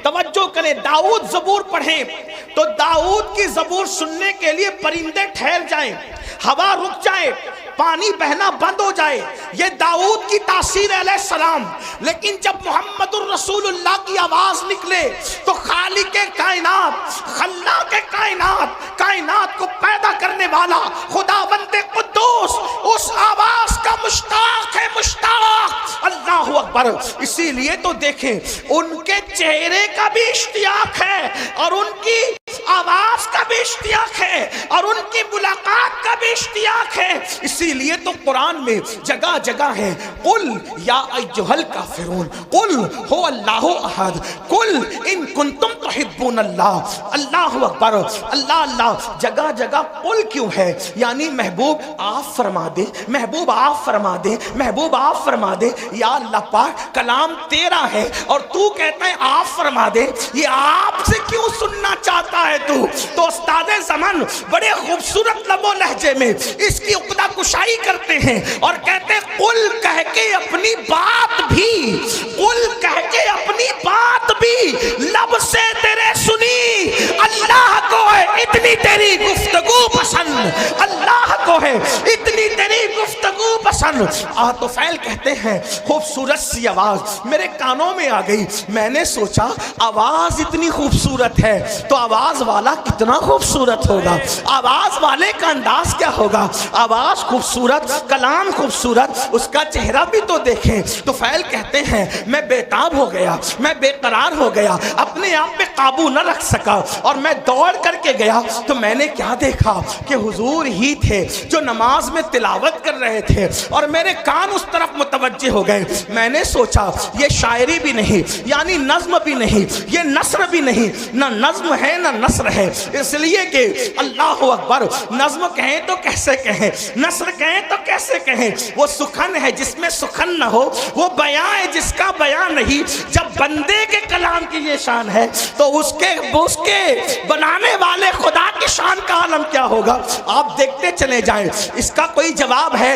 توجہ کریں، داؤد زبور پڑھیں تو داؤد کی زبور سننے کے لیے پرندے ٹھہر جائیں، ہوا رک جائے، پانی بہنا بند ہو جائے، یہ داؤد کی تاثیر علیہ السلام۔ لیکن جب محمد الرسول اللہ کی آواز نکلے تو خالق کائنات، خلاق کائنات، کائنات کو پیدا کرنے والا خداوند قدوس اس آواز کا مشتاق ہے، مشتاق۔ اللہ اکبر! اسی لیے تو دیکھیں ان کے چہرے کا بھی اشتیاق ہے، اور ان کی آواز کا بھی اشتیاق ہے، اور ان کی ملاقات کا بھی اشتیاق ہے۔ اسی لیے تو قرآن میں جگہ جگہ ہے، قل یا ایھا الکافرون، قل هو اللہ احد، قل ان کنتم تحبون اللہ۔ اللہ اکبر! اللہ اللہ! جگہ جگہ قل کیوں ہے؟ یعنی محبوب آپ فرما دے، محبوب آپ فرما دے، محبوب آپ فرما دے۔ یا اللہ پاک، کلام تیرا ہے اور تو کہتا ہے آپ فرما دے، یہ آپ سے کیوں سننا چاہتا ہے تو استاد زمان بڑے خوبصورت لب و لہجے میں اس کی عقدہ کشائی کرتے ہیں اور کہتے ہیں قل کہہ کے اپنی بات بھی، قل کہہ کے اپنی بات بھی لب سے تیرے سنی۔ اللہ کو ہے اتنی تیری گفتگو پسند، اللہ کو ہے اتنی تیری گفتگو پسند۔ طفیل کہتے ہیں خوبصورت سی آواز میرے کانوں میں آ گئی، میں نے سوچا آواز اتنی خوبصورت ہے تو آواز والا کتنا خوبصورت ہوگا، آواز والے کا انداز کیا ہوگا۔ آواز خوبصورت، کلام خوبصورت، اس کا چہرہ بھی تو دیکھیں۔ طفیل کہتے ہیں میں بےتاب ہو گیا، میں بے قرار ہو گیا، اپنے آپ پہ قابو نہ رکھ سکا، اور میں دوڑ کر کے گیا تو میں نے کیا دیکھا کہ حضور ہی تھے جو نماز میں تلاوت کر رہے تھے، اور میرے کان اس طرف متوجہ ہو گئے۔ میں نے سوچا یہ شاعری بھی نہیں، یعنی نظم بھی نہیں، یہ نثر بھی نہیں، نہ نظم ہے نہ نثر ہے، اس لیے کہ اللہ اکبر، نظم کہیں تو کیسے کہیں، نثر کہیں تو کیسے کہیں، وہ سخن ہے جس میں سخن نہ ہو، وہ بیان ہے جس کا بیان نہیں۔ جب بندے کے کلام کی یہ شان ہے تو اس کے بنانے والے خدا کی شان کا عالم کیا ہوگا۔ آپ دیکھتے چلے جائیں، اس کا کوئی جواب ہے۔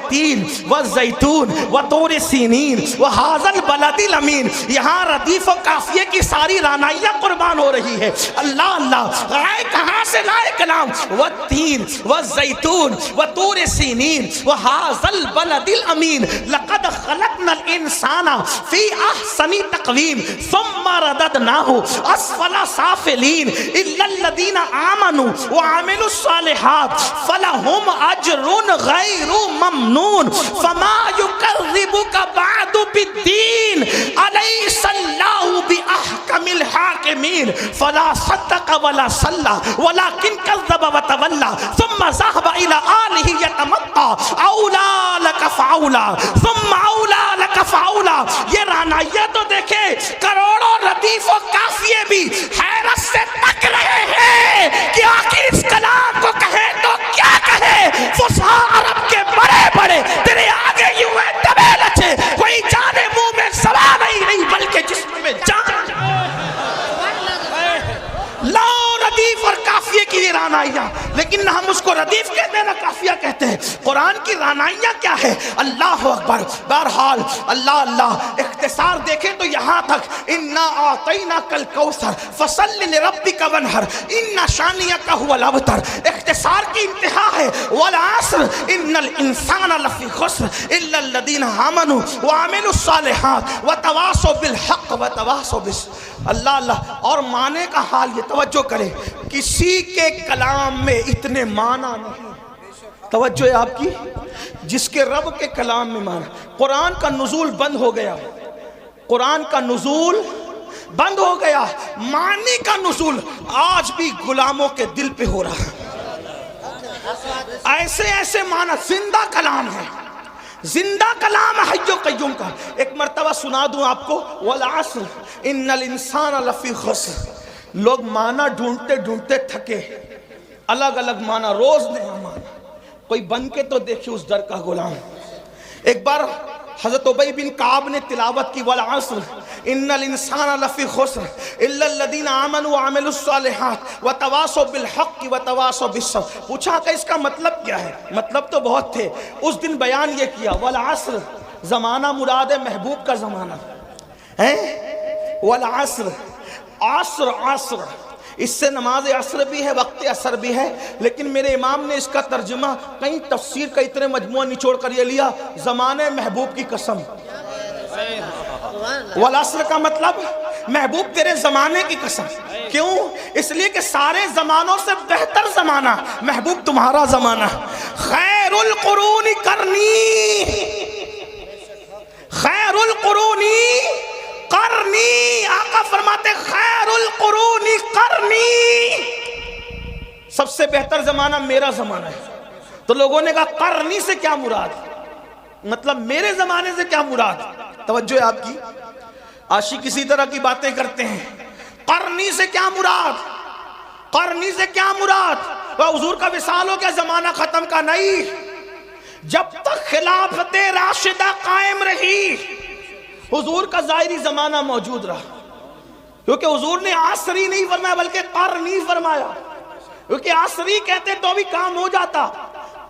والتین والزیتون وطور سینین وہذا البلد الامین. یہاں ردیف و قافیے کی ساری رانائیاں قربان ہو رہی ہے. اللہ اللہ آئے کہاں سے لائے کلام؟ والتین والزیتون وطور سینین وہذا البلد الامین لقد خلقنا الانسان فی احسن تقویم ثم رددناہ اسفل سافلین الا الذین آمنوا وعملوا الصالحات فلہم اجر غیر ممنون فما یکذبک بعد بالدین الیس اللہ باحکم الحاکمین فلا صدق ولا صلی ولکن کذب وتولی ثم ذهب الى آلہ یتمطى اولا لک فاولا ثم اولا لک فاولا. یہ رانائیہ تو دیکھے کروڑوں ردیف و قافیے بھی حیرت سے تک رہے ہیں کہ آخر اس کلام کو کہے تو کیا کہے. فصحا عرب کے بڑے بڑے تیرے آگے یوں ہے دبے لچے کوئی جانے منہ میں سوا نہیں بلکہ جسم میں جان. لا ردیف اور قافیے کی یہ رانائیاں، لیکن نہ ہم اس کو ردیف کہتے ہیں نہ قافیہ کہتے ہیں. قرآن کی رانائیاں کیا ہے؟ اللہ اکبر. بہرحال اللہ اللہ اختصار دیکھیں تو یہاں تک انا اعطیناک الکوثر فصل لربک وانحر ان شانئک هو الابتر. اختصار کی انتہا ہے والعصر ان الانسان لفی خسر الا الذین آمنوا وعملوا الصالحات وتواصوا بالحق وتواصوا بالصبر. اللہ اللہ. اور معنی کا حال یہ توجہ کرے، کسی کے کلام میں اتنے معنی نہیں. توجہ ہے آپ کی، جس کے رب کے کلام میں معنی. قرآن کا نزول بند ہو گیا، قرآن کا نزول بند ہو گیا، معنی کا نزول آج بھی غلاموں کے دل پہ ہو رہا ہے. ایسے ایسے معنی زندہ کلام ہے، زندہ کلام حی و قیوم کا. ایک مرتبہ سنا دوں آپ کو، والعصر ان الانسان لفی خسر. لوگ معنی ڈھونڈتے ڈھونڈتے تھکے، الگ الگ معنی، روز نیا معنی. کوئی بن کے تو دیکھے اس در کا غلام. ایک بار حضرت ابی بن کعب نے تلاوت کی والعصر ان الانسان لفی خسر الا الذین آمنوا وعملوا الصالحات وتواصوا بالحق وتواصوا بالصبر. پوچھا کہ اس کا مطلب کیا ہے؟ مطلب تو بہت تھے. اس دن بیان یہ کیا والعصر زمانہ مراد ہے محبوب کا زمانہ ہے. والعصر عصر عصر اس سے نماز عصر بھی ہے، وقت عصر بھی ہے، لیکن میرے امام نے اس کا ترجمہ کہیں تفسیر کا اتنے مجموعہ نچوڑ کر یہ لیا زمانے محبوب کی قسم. والعصر کا مطلب محبوب تیرے زمانے کی قسم. کیوں؟ اس لیے کہ سارے زمانوں سے بہتر زمانہ محبوب تمہارا زمانہ. خیر القرون کرنی، خیر القرون کرنی. آقا فرماتے خیر القرون کرنی، سب سے بہتر زمانہ میرا زمانہ ہے. تو لوگوں نے کہا کرنی سے کیا مراد؟ مطلب میرے زمانے سے کیا مراد؟ توجہ ہے آپ کی. عاشق اسی طرح کی باتیں کرتے ہیں. قرنی سے کیا مراد؟ قرنی سے کیا مراد؟ وہ حضور کا وصال ہو گیا، زمانہ ختم کا نہیں. جب تک خلافت راشدہ قائم رہی حضور کا ظاہری زمانہ موجود رہا. کیونکہ حضور نے عصری نہیں فرمایا بلکہ قرنی فرمایا. کیونکہ عصری کہتے تو بھی کام ہو جاتا،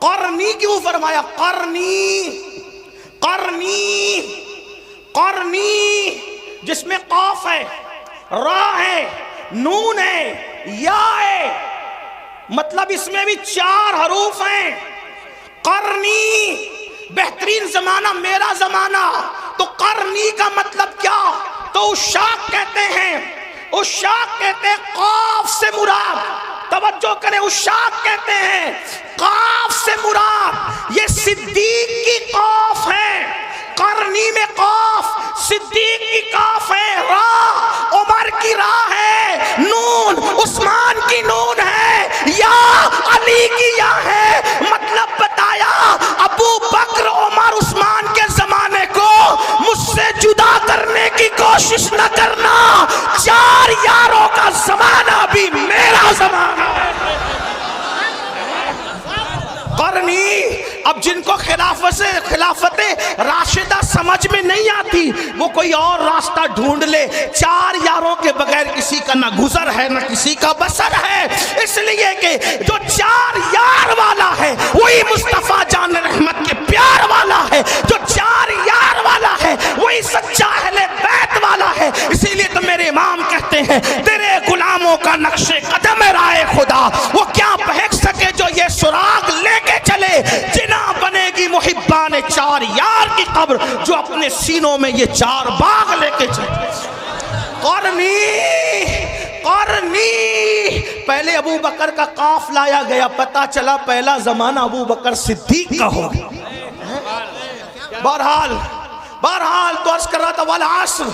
قرنی کیوں فرمایا؟ قرنی قرنی قرنی جس میں قاف ہے، را ہے، نون ہے، یا ہے، مطلب اس میں بھی 4 حروف ہیں. قرنی بہترین زمانہ میرا زمانہ. تو قرنی کا مطلب کیا؟ تو عشاق کہتے ہیں، عشاق کہتے ہیں قاف سے مراد. توجہ کریں، عشاق کہتے ہیں قاف سے مراد یہ صدیق کی قاف ہے. قرنی میں قاف، صدیق کی قاف ہے، را عمر کی را ہے، نون عثمان کی نون ہے، یا علی کی یا ہے. مطلب بتایا ابو بکر عمر عثمان کے زمانے کو مجھ سے جدا کرنے کی کوشش نہ کرنا. 4 یاروں کا زمانہ بھی میرا زمانہ ہے. قرنی. اب جن کو خلافت راشدہ سمجھ میں نہیں آتی وہ کوئی اور راستہ ڈھونڈ لے. 4 یاروں کے بغیر کسی کا نہ گزر ہے نہ کسی کا بسر ہے. اس لیے کہ جو 4 یار والا ہے وہی مصطفیٰ جان رحمت کے پیار والا احبا نے 4 یار کی قبر جو اپنے سینوں میں یہ 4 باغ لے کے چلے. قرنی پہلے ابو بکر کا قاف لایا گیا, پتہ چلا پہلا زمانہ ابو بکر صدیق کا ہو گیا. بہرحال تو عرض کر رہا تھا والعصر,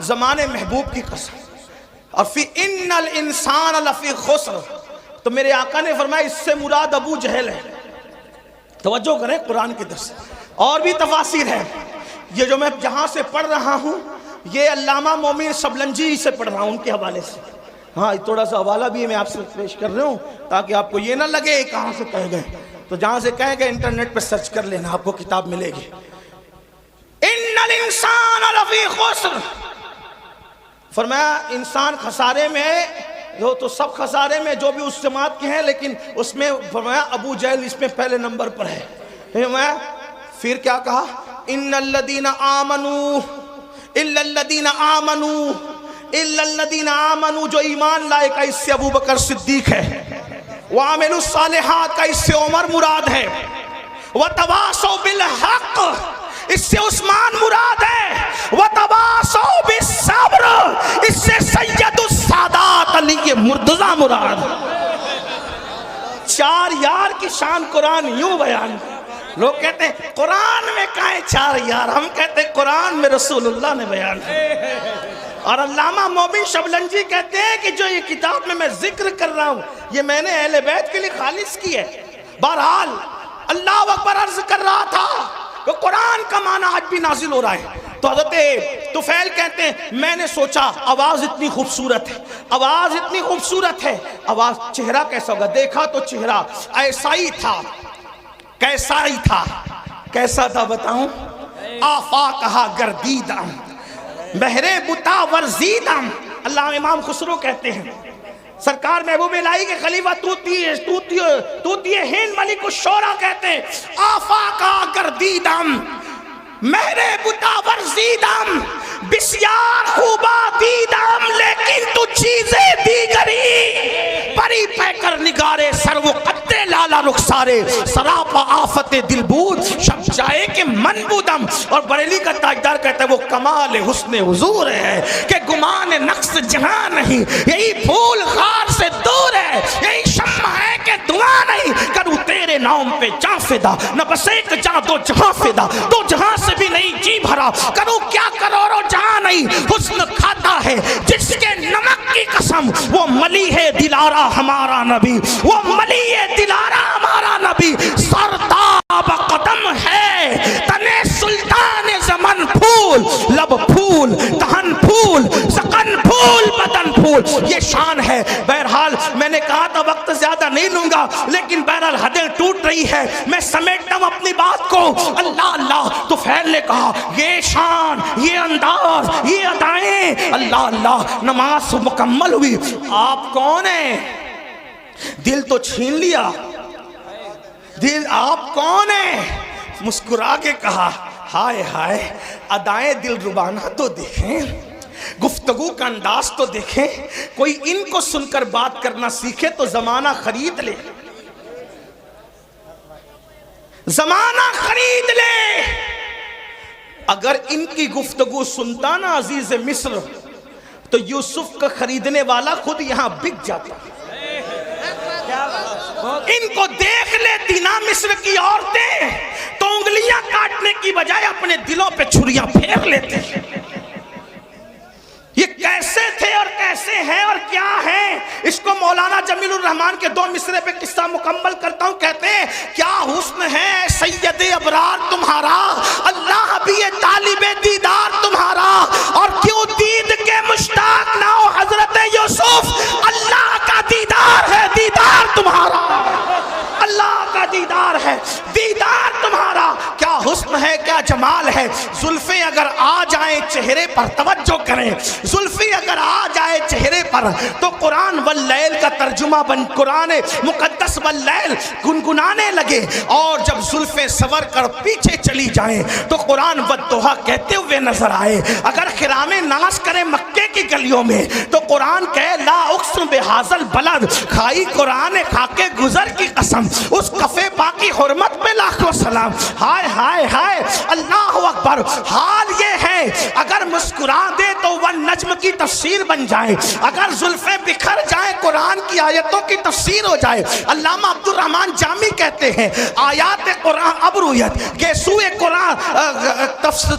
زمانے محبوب کی قسم. اور فی ان الانسان لفی خسر, تو میرے آقا نے فرمایا اس سے مراد ابو جہل ہے. توجہ کریں قرآن کی درس, اور بھی تفاسیر ہے. یہ جو میں جہاں سے پڑھ رہا ہوں یہ علامہ مومن شبلنجی سے پڑھ رہا ہوں, ان کے حوالے سے. ہاں تھوڑا سا حوالہ بھی میں آپ سے پیش کر رہا ہوں تاکہ آپ کو یہ نہ لگے کہاں سے کہہ گئے. تو جہاں سے کہہ گئے انٹرنیٹ پہ سرچ کر لینا, آپ کو کتاب ملے گی. ان الانسان لفی خسر, فرمایا انسان خسارے میں ہے. جو تو سب خسارے میں جو بھی اس جماعت کے ہیں, لیکن اس میں فرمایا ابو جہل اس میں پہلے نمبر پر ہے. پھر کیا کہا, ان الذین آمنوا الا الذین آمنوا الا الذین آمنوا, جو ایمان لائے کا اس سے ابو بکر صدیق ہے. وعملوا الصالحات کا اس سے عمر مراد ہے. وتواصوا بالحق اس سے عثمان مراد ہے. وتواصوا بالصبر اس سے سید السادات علی مرتضیٰ مراد. 4 یار کی شان قرآن یوں بیان. لوگ کہتے ہیں قرآن میں کہاں ہے 4 یار, ہم کہتے ہیں قرآن میں رسول اللہ نے بیان. اور علامہ مومن شبلنجی کہتے ہیں کہ جو یہ کتاب میں ذکر کر رہا ہوں یہ میں نے اہل بیت کے لیے خالص کی ہے. بہرحال اللہ اکبر عرض کر رہا تھا کہ قرآن کا معنی آج بھی نازل ہو رہا ہے. تو حضرت طفیل کہتے ہیں میں نے سوچا آواز اتنی خوبصورت ہے, آواز اتنی خوبصورت ہے, آواز چہرہ کیسا ہوگا. دیکھا تو چہرہ ایسا ہی تھا. کیسا ہی تھا, کیسا تھا بتاؤں. آفاقہا گردیدم بہرے بتا ورزیدم. اللہ امام خسرو کہتے ہیں سرکار محبوب الہی کے خلیفہ توتی ہند ملک الشورى کہتے ہیں آفاقہا گردیدم مہرے بتا ورزیدم بسیار خوبا دیدم لیکن تو چیزیں دیگری پری پہ کر نگارے سر و قد لالا رخسارے سراپا آفت دل بود شب جائے کہ من بودم. اور بریلی کا تاجدار کہتا ہے وہ کمال حسن حضور ہے کہ گمان نقص جہاں نہیں, یہی پھول خار سے دور ہے, یہی شمع ہے کہ دعا نہیں. کروں تیرے نام پہ جاں فدا نہ بس ایک جاں دو جہاں فدا, دو جہاں سے بھی نہیں جی بھرا. کروں کیا کروڑوں جہاں نہیں, حسن کھاتا ہے جس کے نمک کی قسم. وہ ملی ہے دلارا ہمارا نبی, وہ ملی ہے دلارا ہمارا نبی. سرداب قدم ہے تنے سلطان زمن پھول, لب پھول دہن پھول سقن پھول بدن پھول. یہ شان ہے. بہرحال میں نے کہا تھا وقت زیادہ نہیں لوں گا, لیکن بہرحال حدیں ٹوٹ رہی ہے, میں سمیٹتا ہوں اپنی بات کو. اللہ اللہ تو فیل نے کہا یہ شان, یہ انداز, یہ ادائیں. اللہ اللہ نماز مکمل ہوئی. آپ کون ہیں؟ دل تو چھین لیا. دل آپ کون ہیں؟ مسکرا کے کہا ہائے ہائے ادائیں دل ربانہ تو دیکھیں, گفتگو کا انداز تو دیکھیں. کوئی ان کو سن کر بات کرنا سیکھے تو زمانہ خرید لے, زمانہ خرید لے. اگر ان کی گفتگو سنتا نا عزیز مصر تو یوسف کا خریدنے والا خود یہاں بک جاتا. ان کو دیکھ لیتی نا مصر کی عورتیں تو انگلیاں کاٹنے کی بجائے اپنے دلوں پہ چھریاں پھیر لیتے. یہ کیسے تھے اور کیسے ہیں اور کیا ہیں, اس کو مولانا جمیل الرحمن کے 2 مصرے پہ قصہ مکمل کرتا ہوں. کہتے ہیں کیا حسن ہے سید ابرار تمہارا, اللہ بھی یہ طالب دیدار تمہارا, اور کیوں دید کے مشتاق نہ ہو حضرت یوسف, اللہ کا دیدار ہے دیدار تمہارا, اللہ کا دیدار ہے دیدار تمہارا. کیا حسن ہے ہے کیا جمال ہے. زلفیں اگر آ جائیں چہرے پر, توجہ کریں, زلفیں اگر آ جائے چہرے پر تو قرآن واللیل کا ترجمہ بن قرآن مقدس واللیل گنگنانے لگے, اور جب زلفیں سور کر پیچھے چلی جائیں تو قرآن والضحیٰ کہتے ہوئے نظر آئے. اگر خرام ناز کریں مکے کی گلیوں میں تو قرآن کہے لا اقسم بہذا البلد, کھائی قرآن کھا کے گزر کی قسم, اس کفے پاک کی حرمت پہ لاکھوں سلام. ہائے ہائے ہائے اللہ اکبر. حال یہ ہے اگر مسکرا دے تو والنجم کی تفسیر بن جائے, اگر زلفیں بکھر جائیں قرآن کی آیتوں کی تفسیر ہو جائے. علامہ عبد الرحمن جامی کہتے ہیں آیات قرآن ابرویت گیسوئے قرآن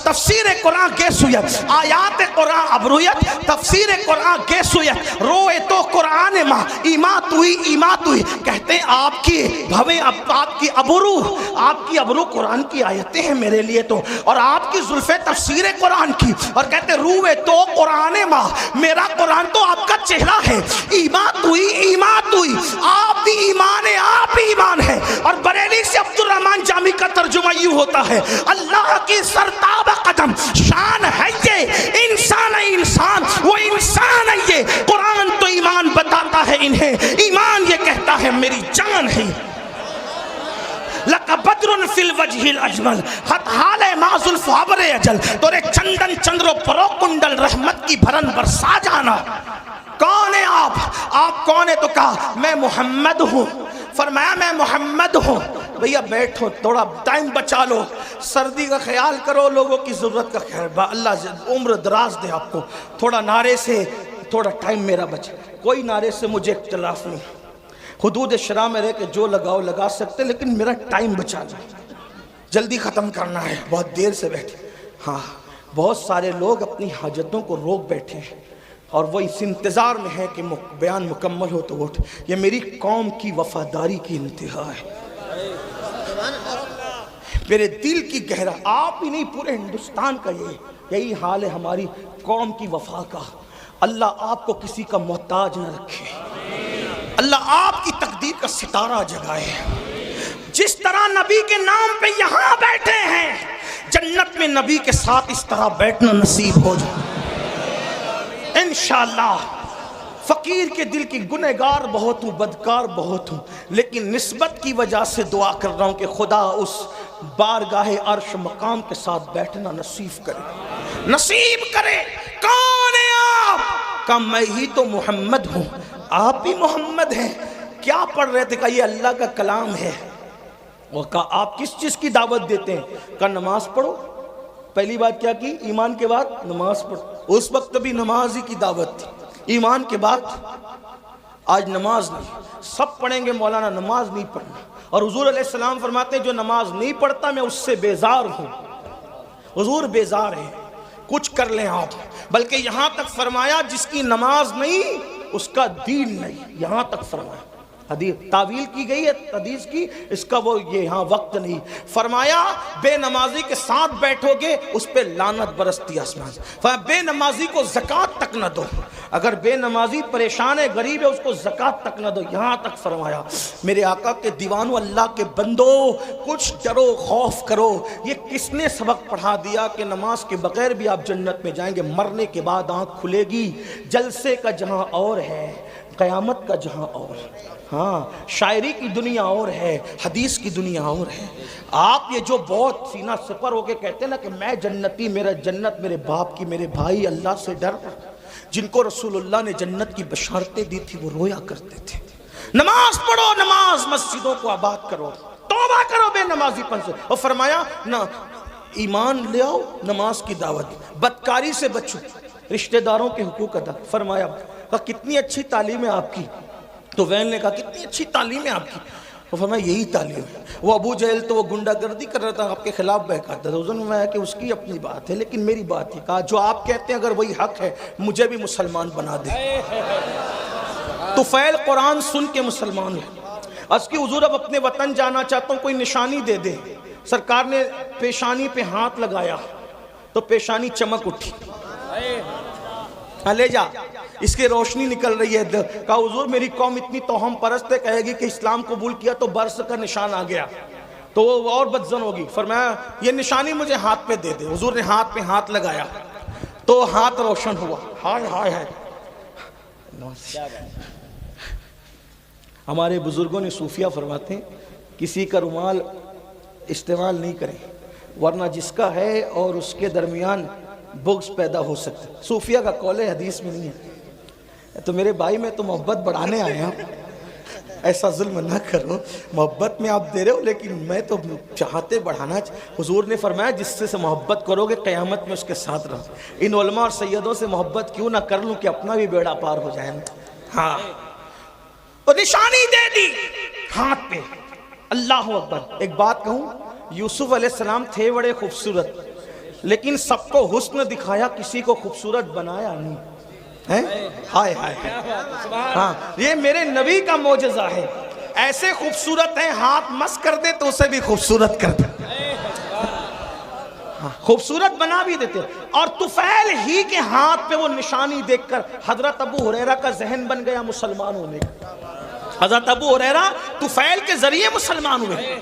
تفسیر قرآن گیسویت, آیات قرآن ابرویت تفسیر قرآن گیسویت, روئے تو قرآن ماں ایمات ہوئی ایمات ہوئی. کہتے ہیں آپ کی بھویں آپ کی ابرو قرآن کی آیتیں ہیں میرے لیے تو, اور آپ کی زلفیں تفسیر قرآن کی, اور کہتے ہیں روئے تو قرآن ماں, میرا قرآن تو آپ کا چہرہ ہے. ایمات ہوئی ایمات ہوئی, آپ بھی ایمان ہے, آپ بھی ایمان ہے. اور بریلی سے عبد الرحمن جامی کا ترجمہ یوں ہوتا ہے اللہ کی سرتاب قدم شان ہے یہ, انسان ہے انسان, وہ انسان ہے یہ. قرآن تو ایمان بتاتا ہے انہیں, ایمان یہ کہتا ہے میری جان ہے. لَقَ بَدْرٌ فِي الْوَجْهِ الْأَجْمَلِ خط حال ہے ما زلف عبر اجل, تورے چندن چندرو پرو کنڈل رحمت کی بھرن برسا جانا. کون ہے آپ کون ہے؟ تو کہا میں محمد ہوں. فرمایا میں محمد ہوں. بھیا بیٹھو, تھوڑا ٹائم بچا لو, سردی کا خیال کرو, لوگوں کی ضرورت کا خیال, اللہ عمر دراز دے آپ کو. تھوڑا نعرے سے تھوڑا ٹائم میرا بچے, کوئی نعرے سے مجھے اختلاف نہیں, حدود شرع میں رہ کے جو لگاؤ لگا سکتے, لیکن میرا ٹائم بچا جائے, جلدی ختم کرنا ہے, بہت دیر سے بیٹھے. ہاں بہت سارے لوگ اپنی حاجتوں کو روک بیٹھے ہیں اور وہ اس انتظار میں ہے کہ بیان مکمل ہو تو اٹھ. یہ میری قوم کی وفاداری کی انتہا ہے, میرے دل کی گہرا, آپ ہی نہیں پورے ہندوستان کا یہی حال ہے ہماری قوم کی وفا کا. اللہ آپ کو کسی کا محتاج نہ رکھے, اللہ آپ کی تقدیر کا ستارہ جگائے. جس طرح نبی کے نام پہ یہاں بیٹھے ہیں, جنت میں نبی کے ساتھ اس طرح بیٹھنا نصیب ہو جائے انشاءاللہ. فقیر کے دل کی گنہگار بہت ہوں, بدکار بہت ہوں, لیکن نسبت کی وجہ سے دعا کر رہا ہوں کہ خدا اس بارگاہ عرش مقام کے ساتھ بیٹھنا نصیب کرے. کون ہے آپ؟ کہ میں ہی تو محمد ہوں. آپ بھی محمد ہیں. کیا پڑھ رہے تھے؟ کہ یہ اللہ کا کلام ہے. وہ کہا آپ کس چیز کی دعوت دیتے ہیں؟ کہ نماز پڑھو. پہلی بات کیا کی؟ ایمان کے بعد نماز پڑھو. اس وقت بھی نماز ہی کی دعوت تھی, ایمان کے بعد. آج نماز نہیں, سب پڑھیں گے مولانا نماز نہیں پڑھنا, اور حضور علیہ السلام فرماتے ہیں جو نماز نہیں پڑھتا میں اس سے بیزار ہوں. حضور بیزار ہیں, کچھ کر لیں آپ. بلکہ یہاں تک فرمایا جس کی نماز نہیں اس کا دین نہیں, یہاں تک فرمایا. حدیث تعویل کی گئی ہے حدیث کی, اس کا وہ یہاں وقت نہیں. فرمایا بے نمازی کے ساتھ بیٹھو گے اس پہ لعنت برستی آسمان سے. فرمایا بے نمازی کو زکوٰۃ تک نہ دو, اگر بے نمازی پریشان ہے غریب ہے اس کو زکوٰۃ تک نہ دو. یہاں تک فرمایا. میرے آقا کے دیوانوں, اللہ کے بندو, کچھ ڈرو خوف کرو. یہ کس نے سبق پڑھا دیا کہ نماز کے بغیر بھی آپ جنت میں جائیں گے؟ مرنے کے بعد آنکھ کھلے گی, جلسے کا جہاں اور ہے, قیامت کا جہاں اور. ہاں شاعری کی دنیا اور ہے, حدیث کی دنیا اور ہے. آپ یہ جو بہت سینہ سپر ہو کے کہتے ہیں نا کہ میں جنتی, میرا جنت میرے باپ کی, میرے بھائی اللہ سے ڈر, جن کو رسول اللہ نے جنت کی بشارتیں دی تھی وہ رویا کرتے تھے. نماز پڑھو, نماز مسجدوں کو آباد کرو, توبہ کرو بے نمازی پن سے. اور فرمایا نہ ایمان لے آؤ, نماز کی دعوت, بدکاری سے بچو, رشتہ داروں کے حقوق ادا. فرمایا کہ کتنی اچھی تعلیم ہے آپ کی. تو وین نے کہا کتنی اچھی تعلیم ہے آپ کی. وہ فرمایا یہی تعلیم ہے. وہ ابو جہل تو وہ گنڈا گردی کر رہا تھا, آپ کے خلاف بہکاتا تھا. حضور نے فرمایا کہ اس کی اپنی بات ہے, لیکن میری بات یہ کہا جو آپ کہتے ہیں اگر وہی حق ہے مجھے بھی مسلمان بنا دے. طفیل قرآن سن کے مسلمان ہے. اس کی حضور اب اپنے وطن جانا چاہتا ہوں, کوئی نشانی دے دے. سرکار نے پیشانی پہ ہاتھ لگایا تو پیشانی چمک اٹھی. لے جا, اس کی روشنی نکل رہی ہے. کہا حضور میری قوم اتنی توہم پرست ہے, کہے گی کہ اسلام قبول کیا تو برس کا نشان آ گیا. تو وہ اور بدزن ہوگی. فرمایا یہ نشانی مجھے ہاتھ پہ دے دے. حضور نے ہاتھ پہ ہاتھ لگایا تو ہاتھ روشن ہوا. ہائے ہائے ہائے. ہمارے بزرگوں نے صوفیہ فرماتے ہیں کسی کا رومال استعمال نہیں کریں ورنہ جس کا ہے اور اس کے درمیان بغض پیدا ہو سکتا ہے. صوفیہ کا قول حدیث میں نہیں ہے. تو میرے بھائی میں تو محبت بڑھانے آیا ہوں, ایسا ظلم نہ کرو. محبت میں آپ دے رہے ہو لیکن میں تو چاہتے بڑھانا. حضور نے فرمایا جس سے محبت کرو گے قیامت میں اس کے ساتھ رہو. ان علماء اور سیدوں سے محبت کیوں نہ کر لوں کہ اپنا بھی بیڑا پار ہو جائے. ہاں تو نشانی دے دی ہاتھ پہ. اللہ اکبر. ایک بات کہوں, یوسف علیہ السلام تھے بڑے خوبصورت لیکن سب کو حسن دکھایا, کسی کو خوبصورت بنایا نہیں. ہائے ہائے. ہاں یہ میرے نبی کا معجزہ ہے. ایسے خوبصورت ہیں ہاتھ مس کر دے تو اسے بھی خوبصورت کر دے, خوبصورت بنا بھی دیتے. اور طفیل ہی کے ہاتھ پہ وہ نشانی دیکھ کر حضرت ابو ہریرہ کا ذہن بن گیا مسلمان ہونے کا. حضرت ابو ہریرہ طفیل کے ذریعے مسلمان ہوئے.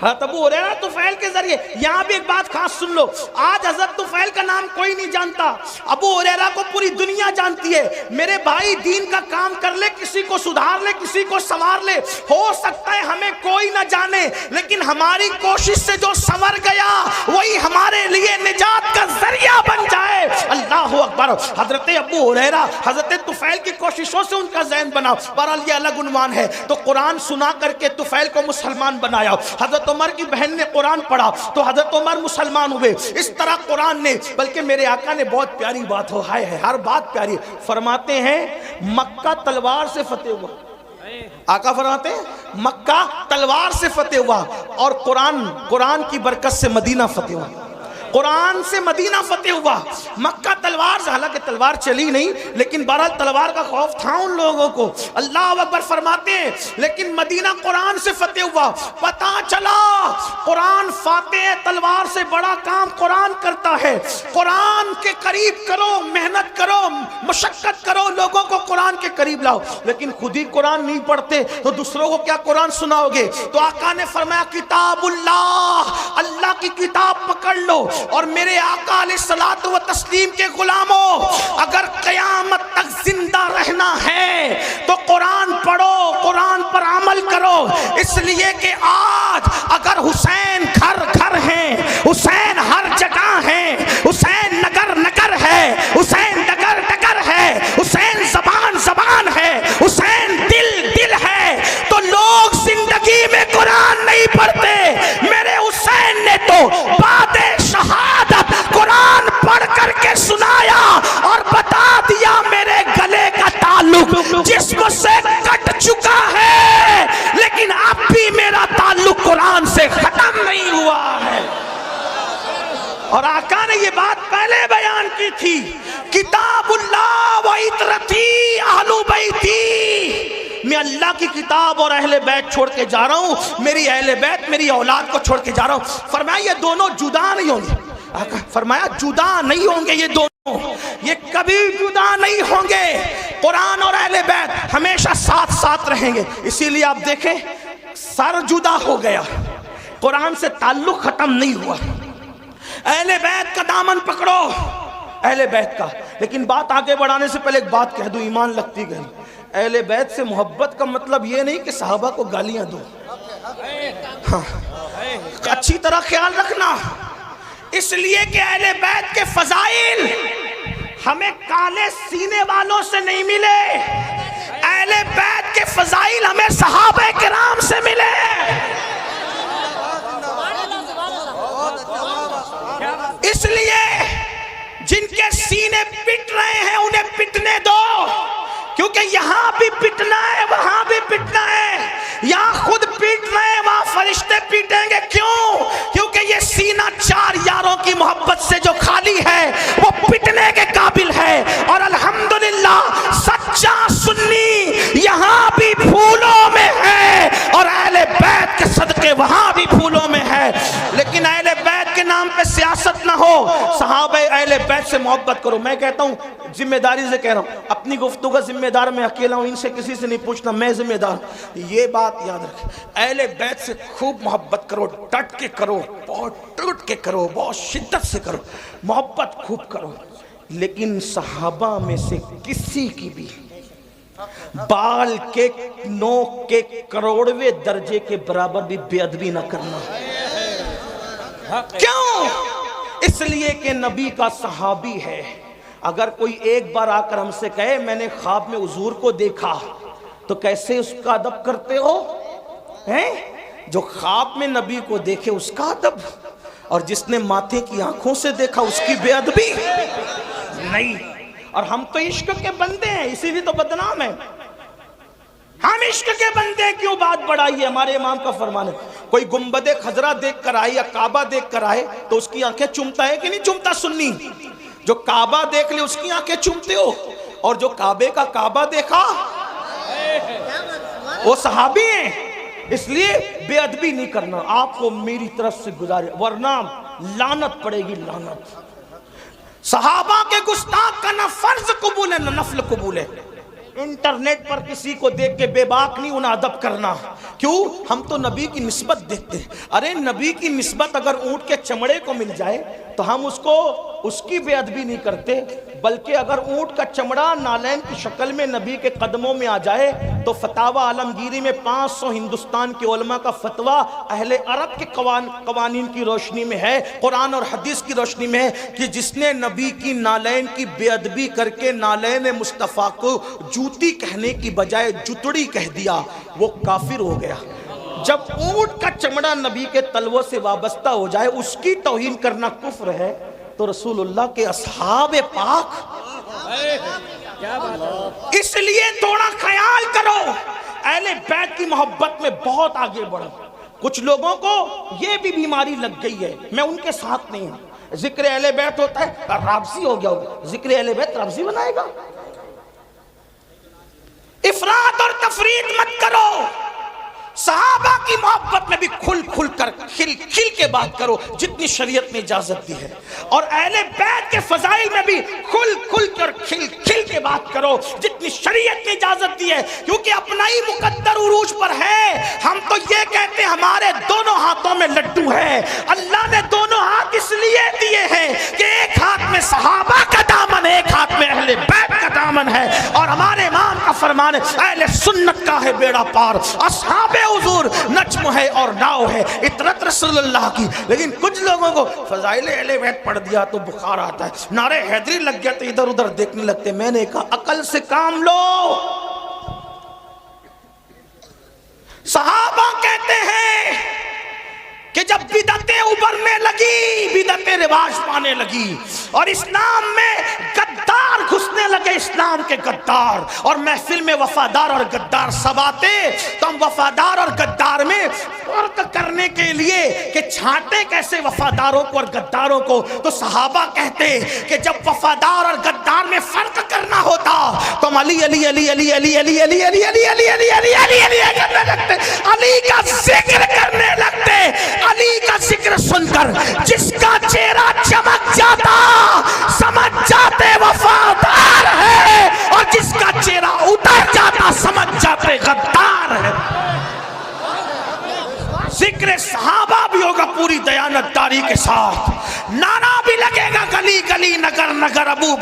حضرت ابو ہریرہ طفیل کے ذریعے. یہاں بھی ایک بات خاص سن لو, آج حضرت طفیل کا نام کوئی نہیں جانتا, ابو ہریرہ کو پوری دنیا جانتی ہے. میرے بھائی دین کا کام کر لے, کسی کو سدھار لے, کسی کو سنوار لے. ہو سکتا ہے ہمیں کوئی نہ جانے لیکن ہماری کوشش سے جو سنور گیا وہی ہمارے لیے نجات کا ذریعہ بن جائے. اللہ اکبر. حضرت ابو ہریرہ حضرت طفیل کی کوششوں سے ان کا ذہن بنا. بہرحال یہ الگ عنوان ہے. تو قرآن سنا کر کے طفیل کو مسلمان بنایا. حضرت عمر کی بہن نے قرآن پڑھا تو حضرت عمر مسلمان ہوئے. اس طرح قرآن نے, بلکہ میرے آقا نے بہت پیاری بات ہو, ہائے ہے ہر بات پیاری. فرماتے ہیں مکہ تلوار سے فتح ہوا. آقا فرماتے ہیں مکہ تلوار سے فتح ہوا اور قرآن کی برکت سے مدینہ فتح ہوا. قرآن سے مدینہ فتح ہوا. مکہ تلوار سے, حالانکہ تلوار چلی نہیں لیکن بہرحال تلوار کا خوف تھا ان لوگوں کو. اللہ اکبر. فرماتے ہیں لیکن مدینہ قرآن سے فتح ہوا. پتہ چلا قرآن فاتح ہے, تلوار سے بڑا کام قرآن کرتا ہے. قرآن کے قریب کرو, محنت کرو, مشقت کرو, لوگوں کو قرآن کے قریب لاؤ. لیکن خود ہی قرآن نہیں پڑھتے تو دوسروں کو کیا قرآن سناؤ گے؟ تو آقا نے فرمایا کتاب اللہ, اللہ کی کتاب پکڑ لو. اور میرے آقا علیہ الصلوۃ والتسلیم کے غلاموں, اگر قیامت تک زندہ رہنا ہے تو قرآن پڑھو, قرآن پر عمل کرو. اس لیے کہ آج اگر حسین گھر گھر ہیں, حسین ہر جگہ ہیں, حسین نگر نگر ہے, حسین ڈگر ڈگر ہے, حسین زبان زبان ہے, حسین دل دل ہے, تو لوگ زندگی میں قرآن نہیں پڑھتے. میرے حسین نے تو بعد شہادت قرآن پڑھ کر کے سنایا اور بتا دیا میرے گلے کا تعلق جسم سے کٹ چکا ہے لیکن اب بھی میرا تعلق قرآن سے ختم نہیں ہوا ہے. اور آقا نے یہ بات پہلے بیان کی تھی, کتاب اللہ و عطرتی اہل بیتی. میں اللہ کی کتاب اور اہل بیت چھوڑ کے جا رہا ہوں, میری اہل بیت میری اولاد کو چھوڑ کے جا رہا ہوں. فرمایا یہ دونوں جدا نہیں ہوں گے. فرمایا جدا نہیں ہوں گے یہ دونوں, یہ کبھی جدا نہیں ہوں گے. قرآن اور اہل بیت ہمیشہ ساتھ ساتھ رہیں گے. اسی لیے آپ دیکھیں سر جدا ہو گیا, قرآن سے تعلق ختم نہیں ہوا. اہل بیت کا دامن پکڑو, اہل بیت کا. لیکن بات آگے بڑھانے سے پہلے ایک بات کہہ دوں, ایمان لگتی گئی. اہل بیت سے محبت کا مطلب یہ نہیں کہ صحابہ کو گالیاں دو. ہاں اچھی طرح خیال رکھنا, اس لیے کہ اہل بیت کے فضائل ہمیں کالے سینے والوں سے نہیں ملے. اہل بیت کے فضائل ہمیں صحابہ کرام سے ملے. اس لیے جن کے سینے پٹ رہے ہیں انہیں پٹنے دو, کیونکہ یہاں بھی پٹنا ہے وہاں بھی پٹنا ہے. یہاں خود پیٹ رہے ہیں وہاں فرشتے پیٹیں گے. کیوں؟ کیونکہ یہ سینہ چار یاروں کی محبت سے جو خالی ہے وہ پٹنے کے قابل ہے. اور الحمدللہ سچا سنی یہاں بھی پھولوں میں ہے اور اہل بیت کے صدقے وہاں بھی پھولوں میں ہے. لیکن اہل بیت کے نام نام پہ سیاست نہ ہو، صحابہ اہل بیت سے محبت کرو۔ میں کہتا ہوں، ذمہ داری سے کہہ رہا ہوں، اپنی گفتگو کا ذمہ دار میں اکیلا ہوں، ان سے کسی سے نہیں پوچھنا، میں ذمہ دار ہوں۔ یہ بات یاد رکھیں، اہل بیت سے خوب محبت کرو، ڈٹ کے کرو، بہت ٹوٹ کے کرو، بہت شدت سے کرو، محبت خوب کرو، لیکن صحابہ میں سے کسی کی بھی بال کے نوک کے کروڑویں درجے کے برابر بھی بے ادبی نہ کرنا۔ کیوں؟ اس لیے کہ نبی کا صحابی ہے۔ اگر کوئی ایک بار آ کر ہم سے کہے میں نے خواب میں حضور کو دیکھا، تو کیسے اس کا ادب کرتے ہو؟ جو خواب میں نبی کو دیکھے اس کا ادب، اور جس نے ماتھے کی آنکھوں سے دیکھا اس کی بے ادبی نہیں۔ اور ہم تو عشق کے بندے ہیں، اسی لیے تو بدنام ہے۔ ہم عشق کے بندے ہیں، کیوں بات بڑھائی ہے؟ ہمارے امام کا فرمان ہے، کوئی گنبد خضرا دیکھ کر آئے یا کعبہ دیکھ کر آئے تو اس کی آنکھیں چومتا ہے کہ نہیں چومتا؟ سنی جو کعبہ دیکھ لے اس کی آنکھیں چومتے ہو، اور جو کعبے کا کعبہ دیکھا وہ صحابی ہیں۔ اس لیے بے ادبی نہیں کرنا، آپ کو میری طرف سے گزارے، ورنہ لعنت پڑے گی، لعنت۔ صحابہ کے گستاخ کا نہ فرض قبول ہے نہ نفل قبول ہے۔ انٹرنیٹ پر کسی کو دیکھ کے بے باک نہیں انہیں ادب کرنا، کیوں؟ ہم تو نبی کی نسبت دیکھتے ہیں۔ ارے نبی کی نسبت اگر اونٹ کے چمڑے کو مل جائے تو ہم اس کی بے ادبی نہیں کرتے، بلکہ اگر اونٹ کا چمڑا نالین کی شکل میں نبی کے قدموں میں آ جائے تو فتاوی عالمگیری میں 500 ہندوستان کے علماء کا فتویٰ اہل عرب کے قوانین کی روشنی میں ہے، قرآن اور حدیث کی روشنی میں ہے، کہ جس نے نبی کی نالین کی بے ادبی کر کے نالین مصطفیٰ کو جوتی کہنے کی بجائے جتڑی کہہ دیا، وہ کافر ہو گیا۔ جب اونٹ کا چمڑا نبی کے تلووں سے وابستہ ہو جائے اس کی توہین کرنا کفر ہے، تو رسول اللہ کے اصحاب پاک، اس لیے تھوڑا خیال کرو، اہل بیت کی محبت میں بہت آگے بڑھو۔ کچھ لوگوں کو یہ بھی بیماری لگ گئی ہے، میں ان کے ساتھ نہیں ہوں، ذکر اہل بیت ہوتا ہے رابضی ہو گیا ہوگا، ذکر اہل بیت رابضی بنائے گا؟ افراط اور تفریط مت کرو، صحابہ کی محبت میں بھی کھل کھل کر کھل کھل کے بات کرو جتنی شریعت نے اجازت دی ہے، اور اہل بیت کے فضائل میں بھی کھل کھل کر کھل کھل کے بات کرو جتنی شریعت نے اجازت دی ہے، کیونکہ اپنا ہی مقدر عروج پر ہے۔ ہم تو یہ کہتے ہیں ہمارے دونوں ہاتھوں میں لڈو ہے، اللہ نے دونوں ہاتھ اس لیے دیے ہیں کہ ایک ہاتھ میں صحابہ کا دامن ہے، ایک ہاتھ میں اہل بیت کا دامن ہے، اور ہمارے امام کا فرمان ہے اہل سنت کا ہے بیڑا پار، اصحاب حضور نجم ہے اور ناؤ ہے، اطرت رسول اللہ کی۔ لیکن کچھ لوگوں کو فضائل اہل بیت پڑھ دیا تو بخار آتا ہے، نعرہ حیدری لگ گیا تو ادھر ادھر دیکھنے لگتے۔ میں نے کہا عقل سے کام لو۔ صحابہ کہتے ہیں کہ جب بدعتیں ابھرنے لگی، بدعتیں رواج پانے لگی اور اسلام میں غدار گھسنے لگے، اسلام کے غدار، اور محفل میں وفادار اور غدار سب آتے، تو ہم وفادار اور غدار میں فرق کرنے کے لیے کہ چھانٹے کیسے وفاداروں کو اور غداروں کو، تو صحابہ کہتے کہ جب وفادار اور غدار میں فرق کرنا ہوتا تو ہم علی علی علی علی علی علی علی علی علی علی علی علی علی علی کرنے لگتے، علی کا ذکر کرنے لگتے۔ علی کا ذکر سن کر جس کا چہرہ چمک جاتا سمجھ جاتے وفادار ہے، اور جس کا چہرہ اتر جاتا سمجھ جاتے غدار ہے۔ ذکر صحابہ بھی ہوگا پوری دیانتداری کے ساتھ، نعرہ بھی لگے گا گلی گلی نگر نگر ابو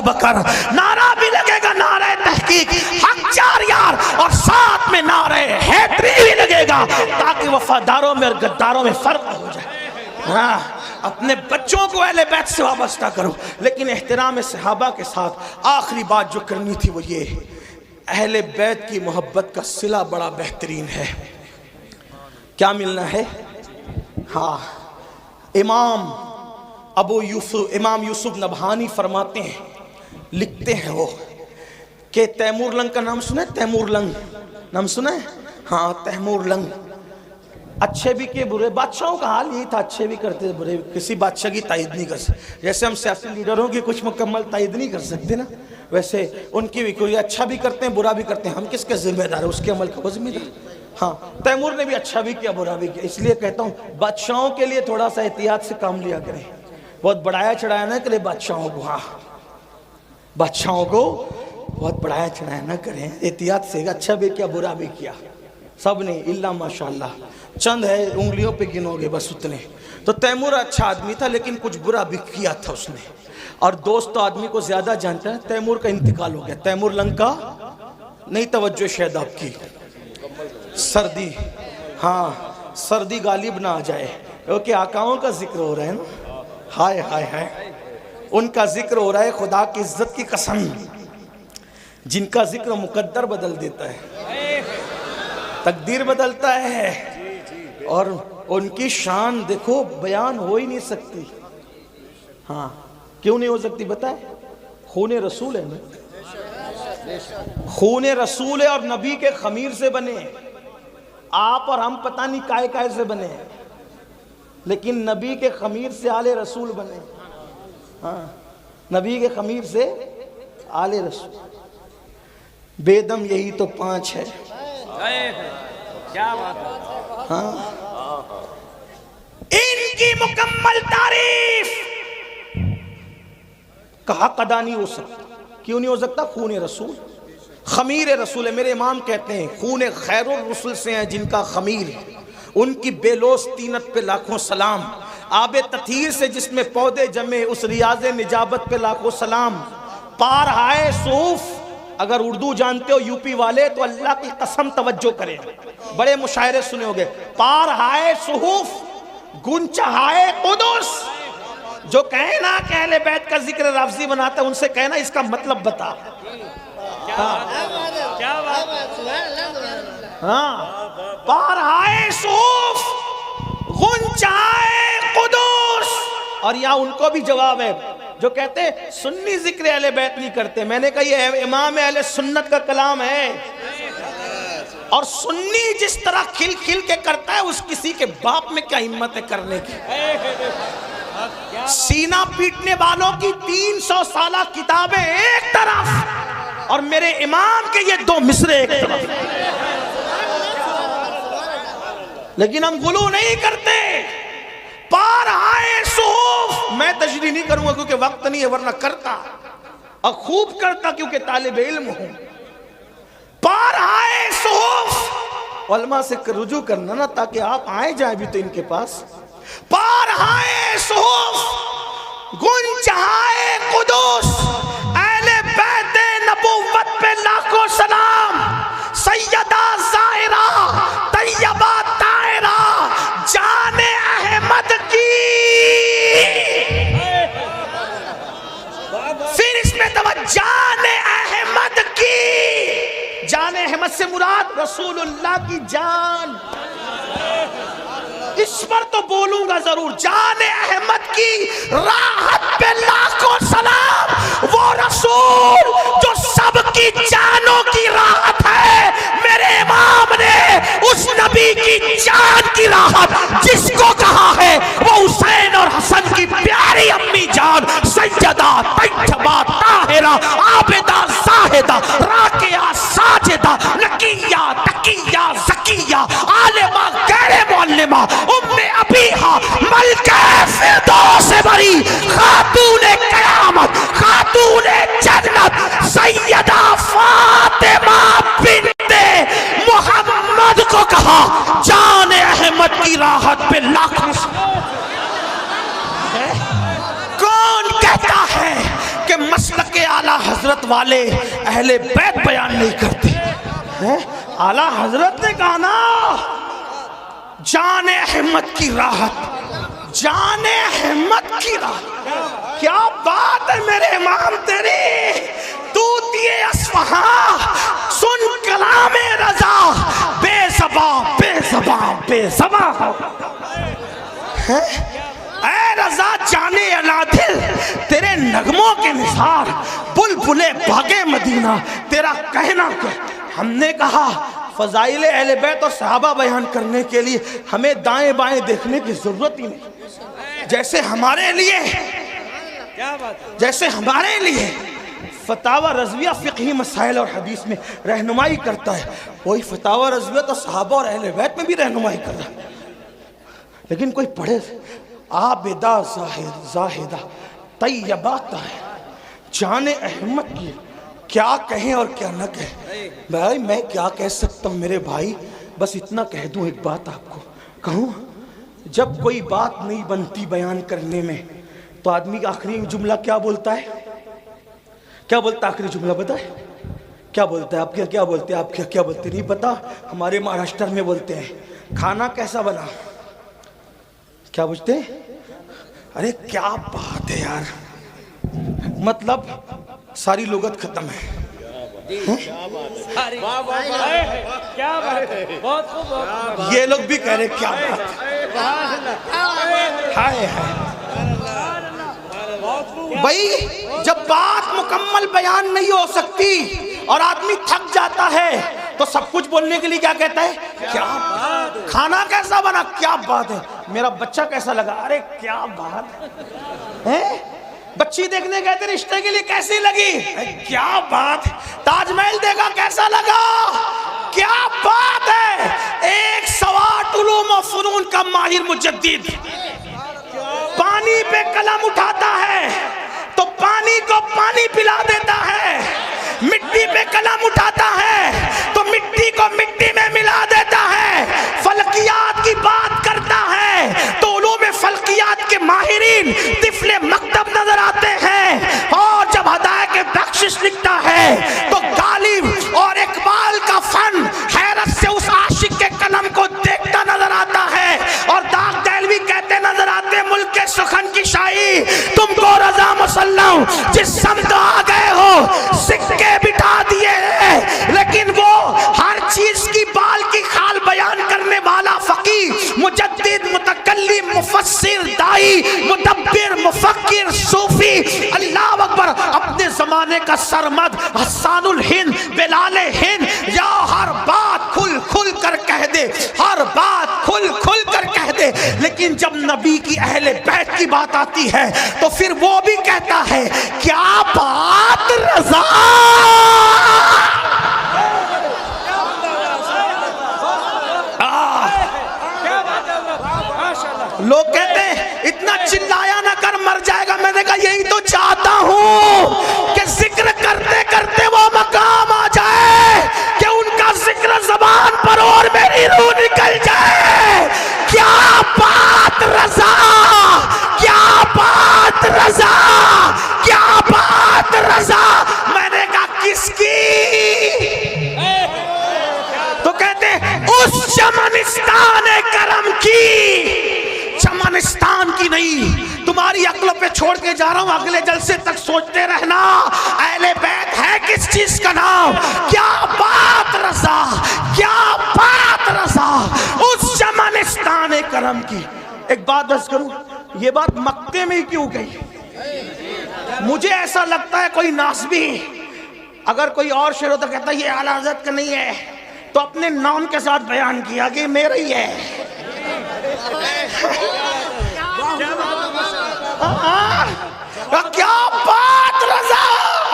بکر، نعرہ بھی لگے گا نعرہ تحقیق حق چار یار، اور ساتھ میں نعرہ حیدری بھی لگے گا، تاکہ وفاداروں میں اور غداروں میں فرق ہو جائے۔ ہاں، اپنے بچوں کو اہل بیت سے وابستہ کرو، لیکن احترام صحابہ کے ساتھ۔ آخری بات جو کرنی تھی وہ یہ، اہل بیت کی محبت کا صلہ بڑا بہترین ہے۔ کیا ملنا ہے؟ ہاں، امام یوسف نبہانی فرماتے ہیں، لکھتے ہیں وہ کہ تیمور لنگ کا نام سنا ہے؟ تیمور لنگ نام سنا ہے؟ ہاں، تیمور لنگ اچھے بھی کہ برے، بادشاہوں کا حال یہی تھا، اچھے بھی کرتے برے، کسی بادشاہ کی تائید نہیں کر سکتے۔ جیسے ہم سیاسی لیڈروں کی کچھ مکمل تائید نہیں کر سکتے نا، ویسے ان کی بھی کوئی اچھا بھی کرتے ہیں برا بھی کرتے ہیں، ہم کس کے ذمہ دار ہیں؟ اس کے عمل کا وہ ذمہ دار۔ ہاں تیمور نے بھی اچھا بھی کیا برا بھی کیا، اس لیے کہتا ہوں بادشاہوں کے لیے تھوڑا سا احتیاط سے کام لیا کریں، بہت بڑھایا چڑھایا نہ کرے بادشاہوں کو، ہاں بادشاہوں کو بہت بڑھایا چڑھایا نہ کریں، احتیاط سے، اچھا بھی کیا برا بھی کیا سب نے، اللہ ماشاءاللہ چند ہے انگلیوں پہ گنو گے بس اتنے۔ تو تیمور اچھا آدمی تھا لیکن کچھ برا بھی کیا تھا اس نے، اور دوست تو آدمی کو زیادہ جانتا ہے۔ تیمور کا انتقال ہو گیا، تیمور لنکا نہیں، توجہ شاید آپ کی، سردی، ہاں سردی غالب نہ آ جائے، کیونکہ آقاؤں کا ذکر ہو رہا ہے نا، ہائے ہائے ہائے، ان کا ذکر ہو رہا ہے، خدا کی عزت کی قسم، جن کا ذکر مقدر بدل دیتا ہے، تقدیر بدلتا ہے، اور ان کی شان دیکھو بیان ہو ہی نہیں سکتی۔ ہاں کیوں نہیں ہو سکتی بتائیں؟ خون رسول ہے نا، خون رسول ہے، اور نبی کے خمیر سے بنے ہیں۔ آپ اور ہم پتہ نہیں کائے کائے سے بنے ہیں، لیکن نبی کے خمیر سے آل رسول بنے۔ ہاں نبی کے خمیر سے آل رسول، بے دم یہی تو 5 ہے۔ کیا بات ہے، ہاں ان کی مکمل تعریف کا حق ادا نہیں ہو سکتا۔ کیوں نہیں ہو سکتا؟ خون رسول، خمیر رسول ہے۔ میرے امام کہتے ہیں خون خیر الرسل سے ہیں جن کا خمیر، ان کی بے لوث طینت پہ لاکھوں سلام، آب تطہیر سے جس میں پودے جمے اس ریاض نجابت پہ لاکھوں سلام، پار ہائے صوف، اگر اردو جانتے ہو یوپی والے تو اللہ کی قسم توجہ کریں، بڑے مشاعرے سنے ہوگے، پار ہائے صحف گنچہائے قدس، جو کہنا کہ اہل بیت کا ذکر لفظی بناتا ہے ان سے کہنا اس کا مطلب بتا۔ ہاں پار ہائے صحف گنچہائے قدس، اور یہاں ان کو بھی جواب ہے جو کہتے ہیں سنی ذکر اہل بیت نہیں کرتے۔ میں نے کہا یہ امام اہل سنت کا کلام ہے، اور سنی جس طرح کھل کھل کے کرتا ہے اس کسی کے باپ میں کیا ہمت ہے کرنے کی۔ سینہ پیٹنے والوں کی 300 سالہ کتابیں ایک طرف، اور میرے امام کے یہ 2 مصرے ایک طرف، لیکن ہم غلو نہیں کرتے۔ پار آئے صحف، میں تشریح نہیں کروں گا کیونکہ وقت نہیں ہے، ورنہ کرتا اور خوب کرتا کیونکہ طالب علم ہوں۔ پار آئے صحف، علماء سے رجوع کرنا نا تاکہ آپ آئے جائیں بھی تو ان کے پاس۔ پار آئے صحف گنچہائے قدس، اہل بیت نبوت پہ لاکھوں سلام، سیدہ زاہرہ طیبہ طاہرہ جان احمد کی، پھر اس میں جان احمد کی، جان احمد سے مراد رسول اللہ کی جان، اس پر تو بولوں گا ضرور۔ جان احمد کی راحت پہ لاکھوں سلام، وہ رسول جو سب کی جانوں کی راحت ہے۔ میرے امام نے اس نبی کی جان کی راحت جس کو کہا ہے وہ حسین اور حسن کی پیاری امی جان سیدہ طیبہ طاہرہ عابدہ زاہدہ راکعہ ساجدہ نقیہ تقیہ زکیہ عالمہ غیر معلمہ ام ابیہا ملکہ فردوس بری خاتون قیامت خاتون جنت سیدہ فاطمہ بنت محمد کو کہا جان احمد کی راحت پہ لاکھوں۔ کون کہتا ہے کہ مسلک اعلیٰ حضرت والے اہل بیت بیان نہیں کرتے؟ اعلیٰ حضرت نے کہا نا جان احمد کی راحت، جان احمد کی راحت۔ کیا بات ہے میرے امام تیری، طوطی اصفہاں سن کلام رضا، بے زباں بے زباں بے زباں ہو۔ اے رضا جانے العادل تیرے نغموں کے نثار، بلبل باغ مدینہ تیرا کہنا کیا۔ ہم نے کہا فضائل اہل بیت اور صحابہ بیان کرنے کے لیے ہمیں دائیں بائیں دیکھنے کی ضرورت ہی نہیں، جیسے ہمارے لیے فتاوی رضویہ فقہی مسائل اور حدیث میں رہنمائی کرتا ہے، وہی فتاوی رضویہ تو صحابہ اور اہل بیت میں بھی رہنمائی کر رہا ہے. لیکن کوئی پڑھے عابدہ زاہدہ طیبہ طاہرہ جان احمد کی کیا کہیں اور کیا نہ کہیں. بھائی میں کیا کہہ سکتا ہوں میرے بھائی، بس اتنا کہہ دوں. ایک بات آپ کو کہوں، جب کوئی بات نہیں بنتی بیان کرنے میں تو آدمی کا آخری جملہ کیا بولتا ہے؟ کیا بولتا ہے آخری جملہ؟ بتائے کیا بولتا ہے؟ آپ کیا بولتے ہیں؟ آپ کیا بولتے نہیں پتا؟ ہمارے مہاراشٹر میں بولتے ہیں کھانا کیسا بنا. کیا بوجھتے ہیں؟ ارے کیا بات ہے یار، مطلب ساری لغت ختم ہے. یہ لوگ بھی کہہ رہے کیا بات. بھائی جب بات مکمل بیان نہیں ہو سکتی اور آدمی تھک جاتا ہے تو سب کچھ بولنے کے لیے کیا کہتا ہے؟ کیا بات. کھانا کیسا بنا؟ کیا بات ہے. میرا بچہ کیسا لگا؟ ارے کیا بات ہے. بچی دیکھنے گئے تھے رشتے کے لیے، کیسی لگی؟ کیا بات. تاج محل دیکھا کیسا لگا؟ کیا بات ہے. ایک سوات علوم و فنون کا ماہر مجدد پانی پہ قلم اٹھاتا ہے تو پانی کو پانی پلا دیتا ہے، مٹی پہ قلم اٹھاتا ہے تو مٹی کو مٹی میں ملا دیتا ہے. فلکیات کی بات کرتا ہے تو علوم فلکیات کے ماہرین طفل مکتب نظر آتے ہیں، اور جب ہدایت بخشش لکھتا ہے تو غالب اور اقبال کا فن حیرت سے اس عاشق کے قلم کو دیکھتا نظر آتا ہے. اور داغ دہلوی کہتے نظر آتے ملک کے سخن کی شاہی تم کو رضا مسلم جس سمت آ گئے ہو سکے بٹھا دیے ہیں. لیکن وہ ہر چیز کی بال کی خال بیان کرنے والا فقیہ مجدد متکلم مفسر دائی مدبر مفکر صوفی اللہ اکبر اپنے زمانے کا سرمد حسان الہند بلال ہند یا ہر بات کھل کھل کر کہہ دے، ہر بات کھل کھل کر کہہ دے. لیکن جب نبی کی اہل بیت کی بات آتی ہے تو پھر وہ بھی کہتا ہے کیا بات رضا. لوگ کہتے ہیں اتنا چلایا نہ کر مر جائے گا. میں نے کہا یہی تو چاہتا ہوں کہ ذکر کرتے کرتے وہ مقام آ جائے کہ ان کا ذکر زبان پر اور میری روح نکل جائے. کیا بات رضا، کیا بات رضا، کیا بات رضا. میں نے کہا کس کی؟ تو کہتے اس چمنستان کرم کی. چمنستان کی نہیں، تمہاری عقل پہ چھوڑ کے جا رہا ہوں، اگلے جلسے تک سوچتے رہنا اہل بیت ہے کس چیز کا نام. کیا بات رضا، کیا بات رضا اس چمنستان کرم کی. ایک بات عرض کروں، یہ بات مکے میں ہی کیوں گئی؟ مجھے ایسا لگتا ہے کوئی ناسبی اگر کوئی اور شعر ہوتا کہتا یہ اعلیٰ حضرت کا نہیں ہے تو اپنے نام کے ساتھ بیان کیا کہ میرا ہی ہے. کیا بات رضا،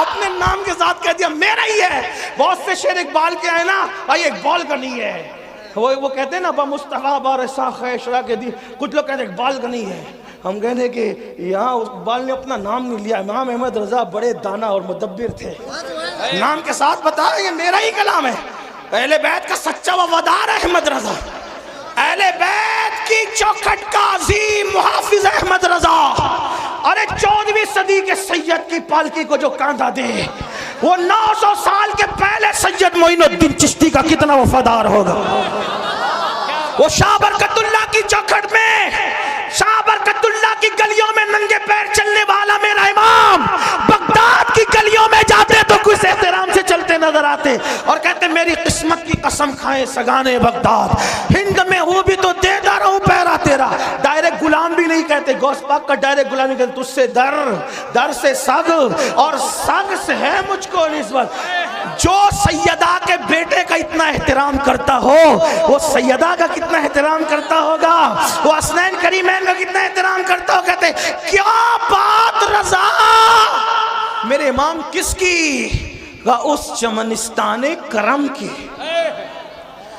اپنے نام کے ساتھ کہہ دیا میرا ہی ہے. بہت سے شعر اقبال کے آئے نا، بھائی اقبال کا نہیں ہے. وہ کہتے ہیں نا با مصطفیٰ بارسا خیشرا کے دی. کچھ لوگ کہتے ہیں اقبال کا نہیں ہے. ہم کہتے ہیں کہ یہاں اقبال نے اپنا نام نہیں لیا. امام احمد رضا بڑے دانا اور مدبر تھے، نام کے ساتھ بتایا یہ میرا ہی کلام ہے. اہل بیت کا سچا وفادار احمد رضا، اہل بیت کی چوکھٹ کا عظیم محافظ احمد رضا. ارے 14ویں صدی کے سید کی پالکی کو جو کاندھا دے وہ 900 سال کے پہلے سید معین الدین چشتی کا کتنا وفادار ہوگا. وہ شاہ برکت اللہ کی چوکھٹ میں، شاہ برکت اللہ کی گلیوں میں ننگے پیر چلنے والا میرا امام بغداد کی گلیوں میں جاتے تو کچھ احترام سے چلتے نظر آتے اور کہتے میری قسمت کی قسم کھائیں سگانے بغداد، ہند میں ہوں بھی تو دیتا رہوں پیرا تیرا. ڈائریکٹ غلام بھی نہیں کہتے، غوث پاک کا ڈائریکٹ غلامی کہتے، تجھ سے در سے سگ اور سگ سے ہے مجھ کو نسبت. جو سیدہ کے بیٹے کا اتنا احترام کرتا ہو وہ سیدہ کا کتنا احترام کرتا ہوگا، وہ حسنین کریمین کا کتنا احترام کرتا ہو. کہتے کیا بات رضا. میرے امام کس کی؟ کہا اس چمنستان کرم کی.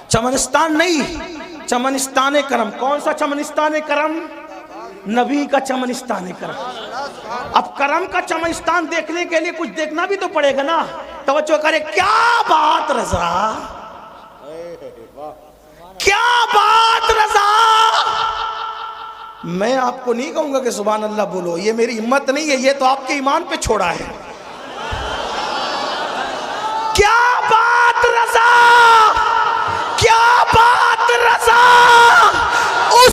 چمنستان نہیں، چمنستان کرم. کون سا چمنستان کرم؟ نبی کا چمنستان کرم. اب کرم کا چمنستان دیکھنے کے لیے کچھ دیکھنا بھی تو پڑے گا نا. توجہ کرے، کیا بات رضا، کیا بات رضا. میں آپ کو نہیں کہوں گا کہ سبحان اللہ بولو، یہ میری ہمت نہیں ہے، یہ تو آپ کے ایمان پہ چھوڑا ہے.